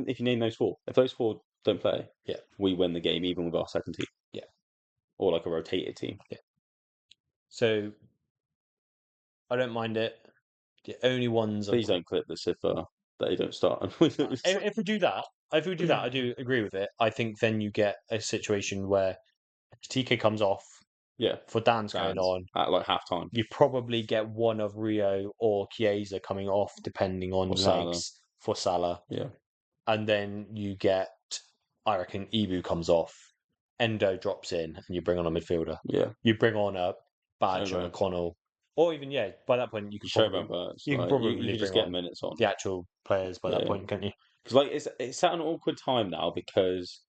if you name those four, if those four don't play, Yeah. we win the game even with our second team. Yeah. Or like a rotated team. Yeah. So I don't mind it. The only ones. Please don't clip this if they don't start and we lose. If we do that, I do agree with it. I think then you get a situation where TK comes off. Yeah. For Dan's going on at like half time. You probably get one of Rio or Chiesa coming off, depending on legs for Salah. Yeah. And then you get, I reckon, Ibu comes off, Endo drops in, and you bring on a midfielder. Yeah. You bring on a Badge or McConnell. Or even, by that point, you can probably just get minutes on the actual players by that point, can't you? Because like it's at an awkward time now because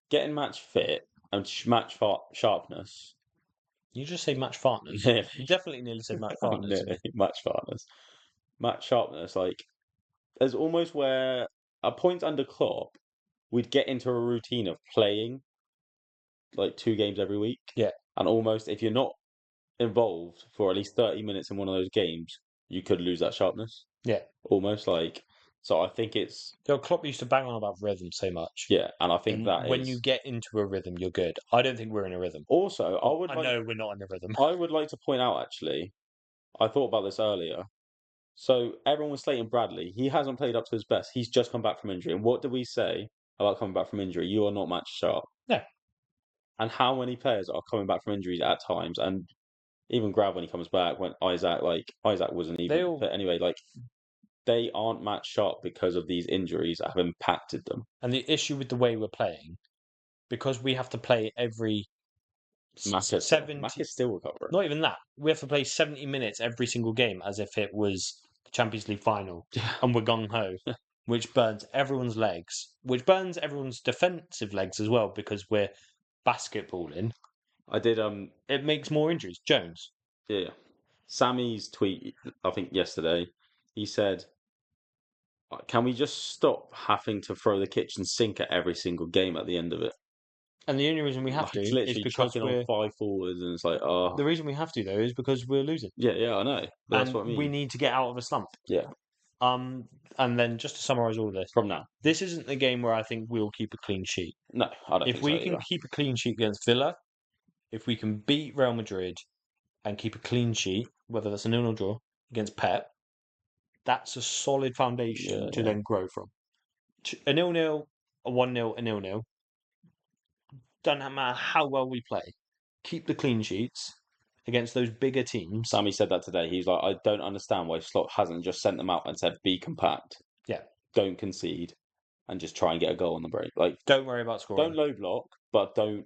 getting match fit and match sharpness. You just say match fartness. Yeah. You definitely nearly said match fartness. Match fartness. Match sharpness. Like, there's almost where a point under Klopp, we'd get into a routine of playing like 2 games every week. Yeah. And almost, if you're not involved for at least 30 minutes in one of those games, you could lose that sharpness. Yeah. Almost like, so I think it's... Klopp used to bang on about rhythm so much. Yeah, and I think when you get into a rhythm, you're good. I don't think we're in a rhythm. Also, I know we're not in a rhythm. I would like to point out, actually, I thought about this earlier. So everyone was slating Bradley. He hasn't played up to his best. He's just come back from injury. And what do we say about coming back from injury? You are not match sharp. No. And how many players are coming back from injuries at times? And even Grab when he comes back, when Isaac wasn't even. But anyway, they aren't match sharp because of these injuries that have impacted them. And the issue with the way we're playing, because we have to play every 70... Mac is still recovering. Not even that. We have to play 70 minutes every single game as if it was the Champions League final. And we're gung-ho, which burns everyone's legs, which burns everyone's defensive legs as well because we're basketballing. I did... It makes more injuries. Jones. Yeah. Sammy's tweet, I think yesterday, he said, can we just stop having to throw the kitchen sink at every single game at the end of it? And the only reason we have to is because we're on 5 forwards, and it's like, oh. The reason we have to though is because we're losing. Yeah, I know. That's what I mean. We need to get out of a slump. Yeah. And then just to summarise all of this, from now, this isn't the game where I think we'll keep a clean sheet. No, I don't. If we can keep a clean sheet against Villa, if we can beat Real Madrid and keep a clean sheet, whether that's a 0-0 draw against Pep, that's a solid foundation to then grow from. A 0-0, a 1-0, a 0-0. Doesn't matter how well we play. Keep the clean sheets against those bigger teams. Sammy said that today. He's like, I don't understand why Slot hasn't just sent them out and said, be compact. Yeah. Don't concede and just try and get a goal on the break. Like, don't worry about scoring. Don't low block, but don't,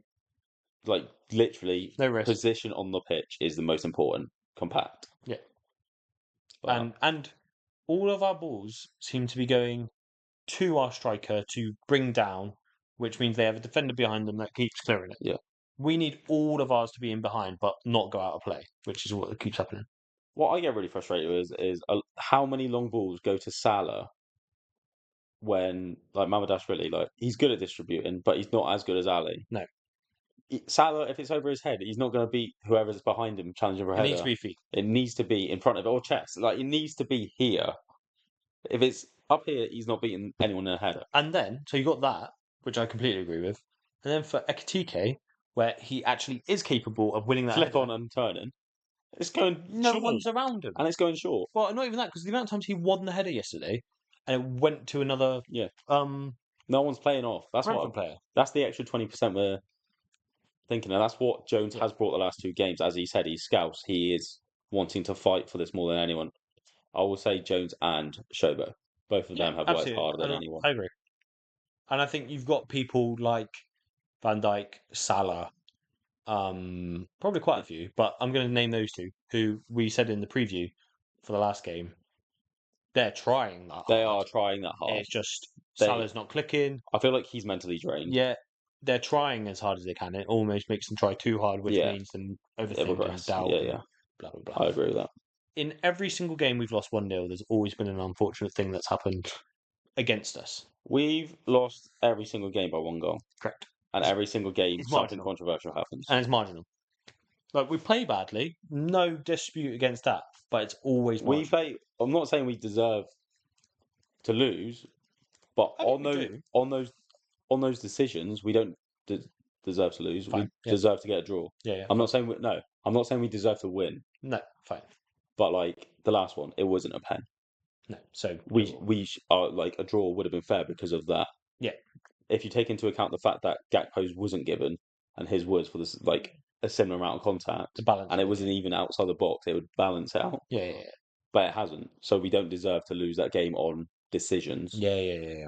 like, literally, no risk. Position on the pitch is the most important. Compact. Yeah. And all of our balls seem to be going to our striker to bring down, which means they have a defender behind them that keeps clearing it. Yeah. We need all of ours to be in behind, but not go out of play, which is what keeps happening. What I get really frustrated with is how many long balls go to Salah when, like, Mamadashvili, like, he's good at distributing, but he's not as good as Ali. No. Salah, if it's over his head, he's not going to beat whoever's behind him challenging for a header. It needs to be feet. It needs to be in front of it or chest. Like, it needs to be here. If it's up here, he's not beating anyone in a header. And then, so you got that, which I completely agree with. And then for Ekitike, where he actually is capable of winning that flip header, on and turning, it's going no short. One's around him. And it's going short. Well, not even that, because the amount of times he won the header yesterday, and it went to another... Yeah. No one's playing off. That's Brentford player. That's the extra 20% we're thinking. And that's what Jones has brought the last 2 games. As he said, he's scouts. He is wanting to fight for this more than anyone. I will say Jones and Shobo. Both of them have worked harder than anyone. I agree. And I think you've got people like Van Dijk, Salah, probably quite a few, but I'm going to name those 2 who we said in the preview for the last game they're trying that They hard. are trying that hard. It's just They- Salah's not clicking. I feel like he's mentally drained. Yeah, they're trying as hard as they can. It almost makes them try too hard, which Yeah. means them It overthink and regress. doubt Yeah, and yeah. blah blah I blah. agree with that. In every single game we've lost 1-0, there's always been an unfortunate thing that's happened against us. We've lost every single game by 1 goal. Correct. And every single game, it's something marginal. controversial happens. And it's marginal. Like, we play badly, no dispute against that, but it's always marginal. I'm not saying we deserve to lose, but I think we do. on those decisions, we don't deserve to lose. Fine, We deserve to get a draw. Yeah. I'm not saying we deserve to win. No, fine. But like the last one, it wasn't a pen. No, so We are like a draw would have been fair because of that. Yeah. If you take into account the fact that Gakpo's wasn't given and his was for this like a similar amount of contact, to balance and it wasn't even outside the box, it would balance out. Yeah. But it hasn't, so we don't deserve to lose that game on decisions. Yeah.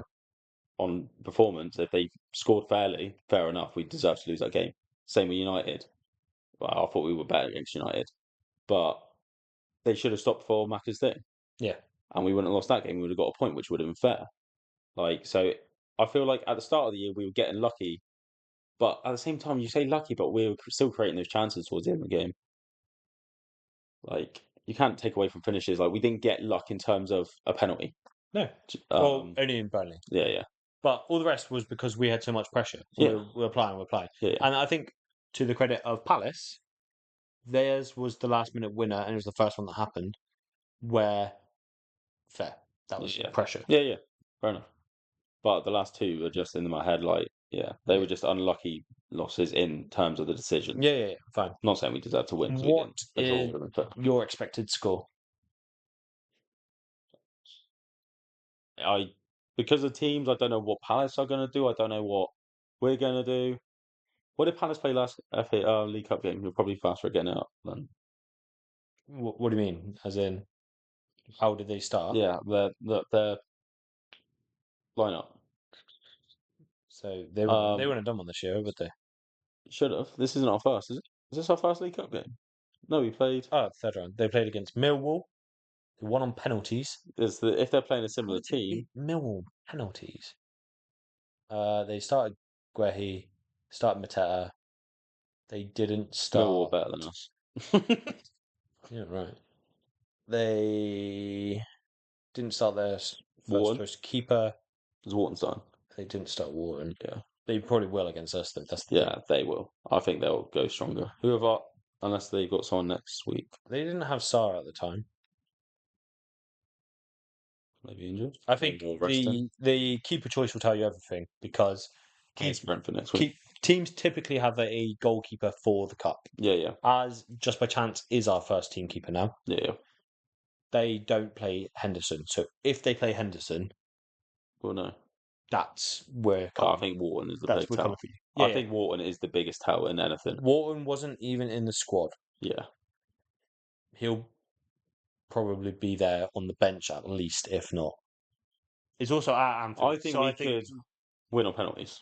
On performance. If they scored fairly, fair enough, we deserve to lose that game. Same with United. Well, I thought we were better against United, but they should have stopped for Macca's thing. Yeah. And we wouldn't have lost that game. We would have got a point, which would have been fair. Like, so I feel like at the start of the year, we were getting lucky. But at the same time, you say lucky, but we were still creating those chances towards the end of the game. Like, you can't take away from finishes. Like, we didn't get luck in terms of a penalty. No. Well, only in Burnley. Yeah. But all the rest was because we had so much pressure. Yeah. We're applying. Yeah. And I think, to the credit of Palace, theirs was the last minute winner, and it was the first one that happened, where fair. That was pressure. Yeah. Fair enough. But the last two were just in my head, like, they were just unlucky losses in terms of the decision. Yeah, fine. I'm not saying we deserve to win. What is your expected score? Because of teams, I don't know what Palace are going to do. I don't know what we're going to do. What did Palace play last FA League Cup game? You're probably faster at getting it up then. What do you mean? As in, how did they start? Yeah, their lineup. So they wouldn't have done one this year, would they? Should have. This isn't our first, is it? Is this our first League Cup game? No, we played. Oh, third round. They played against Millwall. They won on penalties. If they're playing a similar team, Millwall penalties. They started Guehi, started Mateta. They didn't start. Millwall better than us. Yeah, right. They didn't start their first choice keeper. It was Wartenstein. They didn't start Wharton. Yeah. They probably will against us, though. That's the thing. They will. I think they'll go stronger. Unless they've got someone next week. They didn't have Sarr at the time. Maybe injured. I think the keeper choice will tell you everything, because It's Brentford next week. Teams typically have a goalkeeper for the cup. Yeah. As just by chance is our first team keeper now. Yeah. They don't play Henderson, so if they play Henderson, well, no, that's where I think Wharton is the big tell. I think Wharton is the biggest tell in anything. Wharton wasn't even in the squad. Yeah, he'll probably be there on the bench at least, if not. It's also at Anfield. I think we could win on penalties.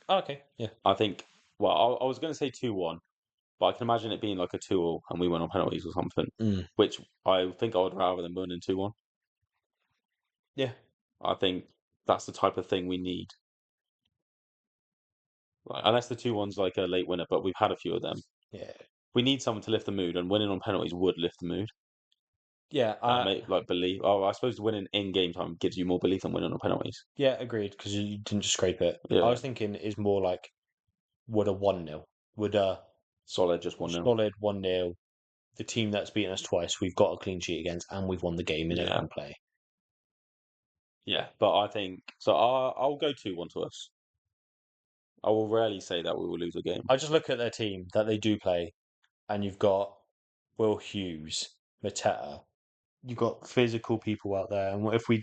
Oh, okay, yeah. I think. Well, I was going to say 2-1, but I can imagine it being like a 2-2 and we win on penalties or something. Which I think I would rather than winning 2-1. Yeah, I think that's the type of thing we need. Like, unless the 2-1's like a late winner, but we've had a few of them. Yeah, we need someone to lift the mood, and winning on penalties would lift the mood. Yeah, believe. Oh, I suppose winning in game time gives you more belief than winning on penalties. Yeah, agreed. Because you didn't just scrape it. Yeah. I was thinking is more like, would a 1-0, would a solid 1-0, the team that's beaten us twice, we've got a clean sheet against, and we've won the game in open play. Yeah, but I think so. I'll go 2-1 to us. I will rarely say that we will lose a game. I just look at their team that they do play, and you've got Will Hughes, Mateta. You've got physical people out there, and if we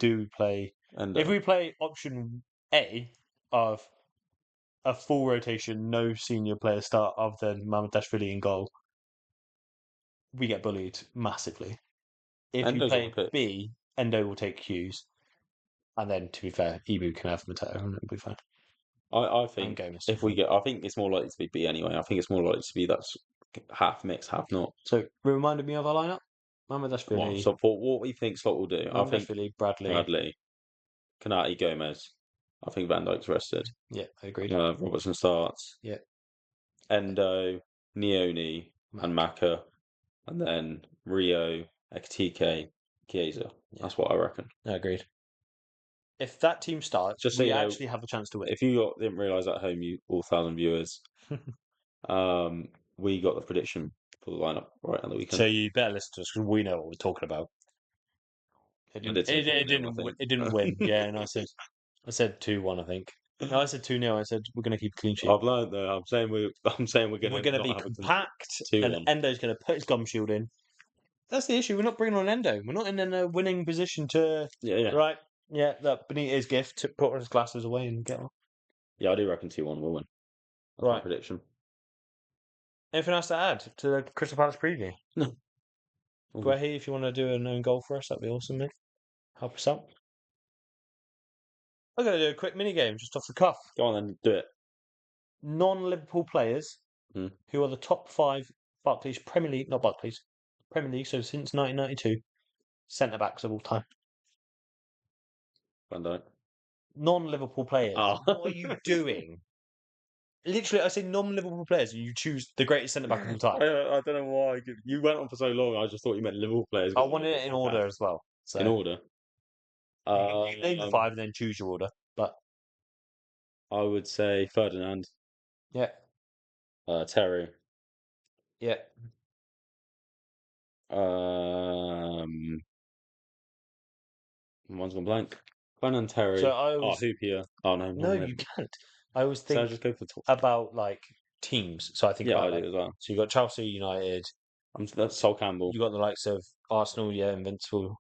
play option A of a full rotation, no senior player start other than Mamardashvili in goal, we get bullied massively. If you play B, Endo will take Hughes, and then to be fair, Ibu can have Mateta, and it'll be fine. I think if we get, I think it's more likely to be B anyway. I think it's more likely to be that half mix, half not. So reminded me of our lineup. Mamardashvili, So for what we think Slot will do, I think Bradley. Bradley, Kanati, Gomez. I think Van Dijk's rested. Yeah, I agreed. Robertson starts. Yeah. Endo, Nioni, and Maka, and then Rio, Ekitike, Chiesa. Yeah. That's what I reckon. I agreed. If that team starts, Just so we you know, actually have a chance to win. If you didn't realise at home, you all 1,000 viewers, we got the prediction for the lineup right on the weekend. So you better listen to us because we know what we're talking about. It I did say 4-0, it didn't win. Yeah, and I said 2-1. I think. No, I said 2-0. I said we're going to keep a clean sheet. I've learned though. I'm saying we're We're going going to to be have compact, a and 2-1. Endo's going to put his gum shield in. That's the issue. We're not bringing on Endo. We're not in a winning position to. Yeah. Right. Yeah, that Benitez gift to put his glasses away and get on. Yeah, I do reckon 2-1 will win. That's my prediction. Anything else to add to the Crystal Palace preview? No. Guehi, if you want to do an own goal for us, that'd be awesome, mate. Help us out. I'm going to do a quick mini game just off the cuff. Go on then, do it. Non-Liverpool players who are the top 5 Barclays Premier League, not Barclays, Premier League, so since 1992, centre backs of all time. Van Dijk. Non-Liverpool players. Oh. What are you doing? Literally, I say non-Liverpool players. You choose the greatest centre back of all time. I don't know why you went on for so long. I just thought you meant Liverpool players. I wanted it in order as well. So in order. you can name the 5 and then choose your order. But I would say Ferdinand. Yeah. Terry. Yeah. One's gone blank. Ferdinand, Terry. So I was. Hoopier. Oh no. No, you can't. I always think So I just go for the top. about like teams. So I think about I do as well. So you got Chelsea, United. That's Sol Campbell. You got the likes of Arsenal, yeah, Invincible.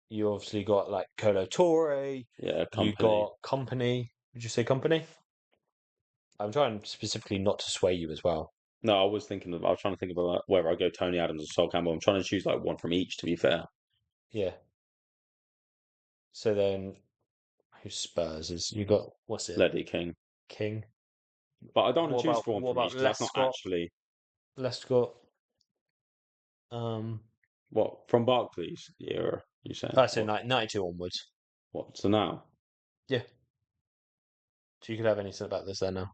You obviously got like Colo Torre. Yeah, Company. You got Company. Did you say Company? I'm trying specifically not to sway you as well. No, I was trying to think about whether I go Tony Adams or Sol Campbell. I'm trying to choose like one from each, to be fair. Yeah. So then, who's Spurs? Is you got what's it? Ledley King. But I don't want to choose for one from each because that's not actually. Lescott. What from Barclays era? You saying? I said 92 onwards. What? So now? Yeah. So you could have anything about this there now.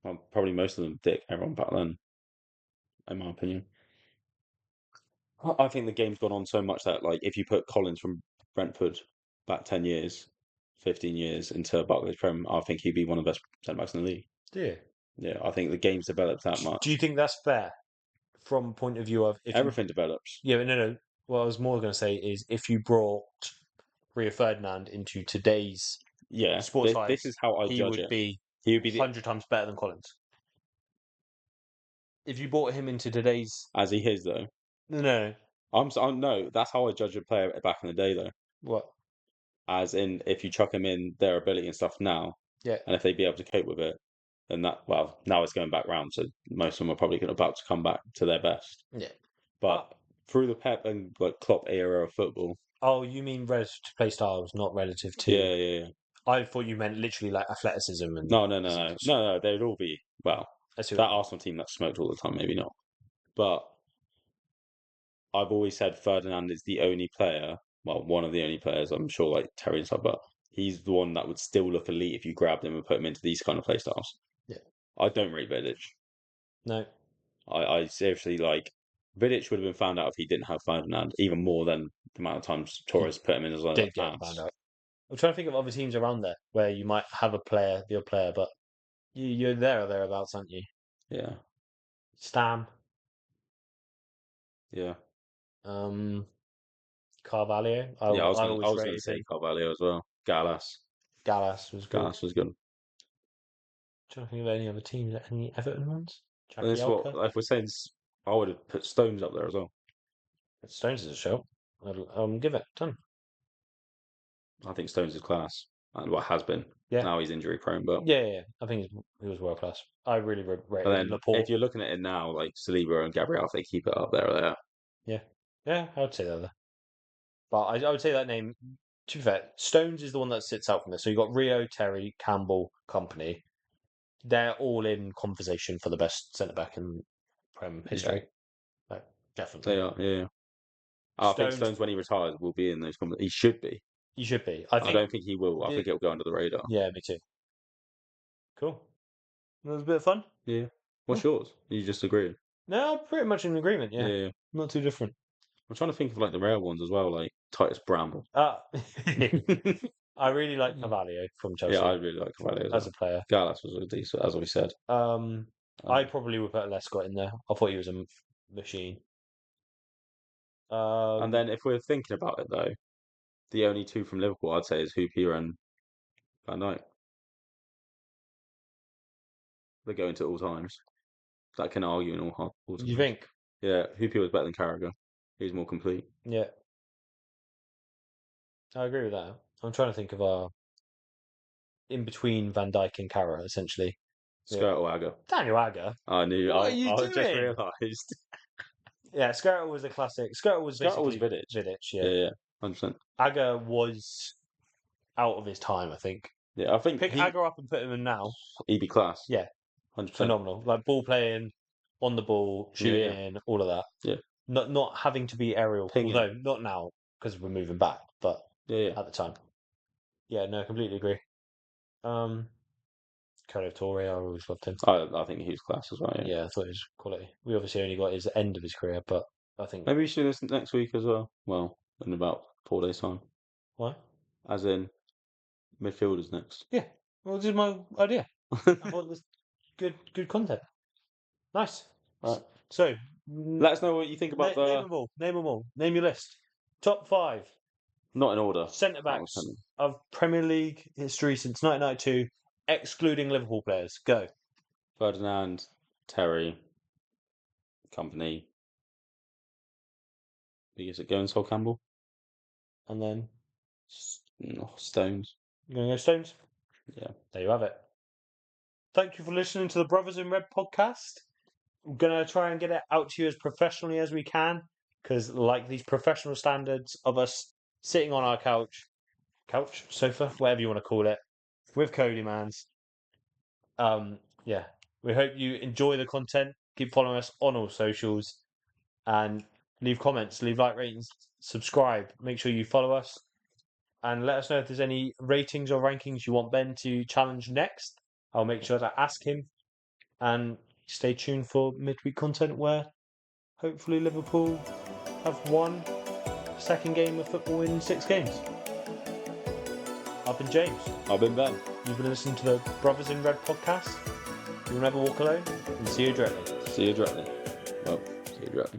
Well, probably most of them dick everyone back then, in my opinion. I think the game's gone on so much that, like, if you put Collins from Brentford back 10 years, 15 years into Barclays Prem, I think he'd be one of the best centre-backs in the league. Do you? Yeah, I think the game's developed that much. Do you think that's fair from point of view of... Everything develops. Yeah, no. What I was more going to say is if you brought Rio Ferdinand into today's sports this is how I judge it. He would be 100 times better than Collins. If you brought him into today's... As he is, though. No. No, that's how I judge a player back in the day, though. What? As in, if you chuck him in their ability and stuff now, and if they'd be able to cope with it, then now it's going back round, so most of them are probably about to come back to their best. Yeah. But through the Pep and like Klopp era of football. Oh, you mean relative to play styles, not relative to... Yeah. I thought you meant literally like athleticism and... No, they'd all be... Well, that Arsenal team that smoked all the time, maybe not. But I've always said Ferdinand is the only player, well, one of the only players, I'm sure, like Terry and stuff, but he's the one that would still look elite if you grabbed him and put him into these kind of play styles. Yeah. I don't rate Vidic. No. I seriously, like, Vidic would have been found out if he didn't have Ferdinand, even more than the amount of times Torres put him in as well. Did get found out. I'm trying to think of other teams around there where you might have the odd player, but you're there or thereabouts, aren't you? Yeah. Stam. Yeah. Carvalho. I was going to say Carvalho as well. Gallas was good. I'm trying to think of any other teams. Any Everton ones? If we're saying, I would have put Stones up there as well. Stones is a show. I'll give it. Done. I think Stones is class. And what has been. Yeah. Now he's injury prone, but yeah. I think he was world class. I really rate Laporte. If you're looking at it now, like Saliba and Gabriel, if they keep it up there or there. Yeah, I would say that. But I would say that name. To be fair, Stones is the one that sits out from this. So you got Rio, Terry, Campbell, Company. They're all in conversation for the best centre back in Prem history. definitely. They are, yeah. I think Stones, when he retires, will be in those competitions. He should be. You should be. I don't think he will. I think it'll go under the radar. Yeah, me too. Cool. That was a bit of fun. Yeah. What's yours? You just agree? No, pretty much in agreement. Yeah, Yeah. not too different. I'm trying to think of like the rare ones as well, like Titus Bramble. I really like Cavalier from Chelsea. Yeah, I really like Cavalier as a player. Gallas was a decent, as we said. I probably would put Lescott in there. I thought he was a machine. And then if we're thinking about it though, the only two from Liverpool I'd say is Hoopier and Van Dijk. They go into all times. That can argue in all times. You think? Yeah, Hoopier was better than Carragher. He's more complete. Yeah, I agree with that. I'm trying to think of in between Van Dijk and Carragher, essentially. Skirt or Agger? Daniel Agger. I knew. What are you I just doing? realised. Yeah, Skirtle was a classic. Skirtle was basically Vidic. Vidic, Yeah, 100%. Agger was out of his time, I think. Yeah, I think Pick Agger up and put him in now. He'd be class. Yeah, 100%. phenomenal. Like ball playing, on the ball, shooting, all of that. Yeah. Not having to be aerial. Pinging. Although not now because we're moving back, but at the time. Yeah, no, completely agree. Carlo Torre, I always loved him. I think he was class as well. Yeah, I thought he was quality. We obviously only got his end of his career, but I think maybe we should do this next week as well. Well, in about 4 days' time. Why? As in midfielders next. Yeah. Well, this is my idea. I thought it was good content. Nice. Right. So let us know what you think about the. Name them all. Name them all. Name your list. Top 5. Not in order. Centre backs of Premier League history since 1992, excluding Liverpool players. Go. Ferdinand, Terry, Company. Is it going Sol Campbell? And then Stones. You going to go Stones? Yeah. There you have it. Thank you for listening to the Brothers in Red podcast. I'm going to try and get it out to you as professionally as we can, because like these professional standards of us sitting on our couch, sofa, whatever you want to call it, with Cody Mans. Yeah, we hope you enjoy the content. Keep following us on all socials and leave comments, leave like ratings, subscribe. Make sure you follow us and let us know if there's any ratings or rankings you want Ben to challenge next. I'll make sure to ask him. And stay tuned for midweek content where hopefully Liverpool have won second game of football in 6 games. I've been James. I've been Ben. You've been listening to the Brothers in Red podcast. You'll never walk alone, and see you directly. See you directly. Well, see you directly.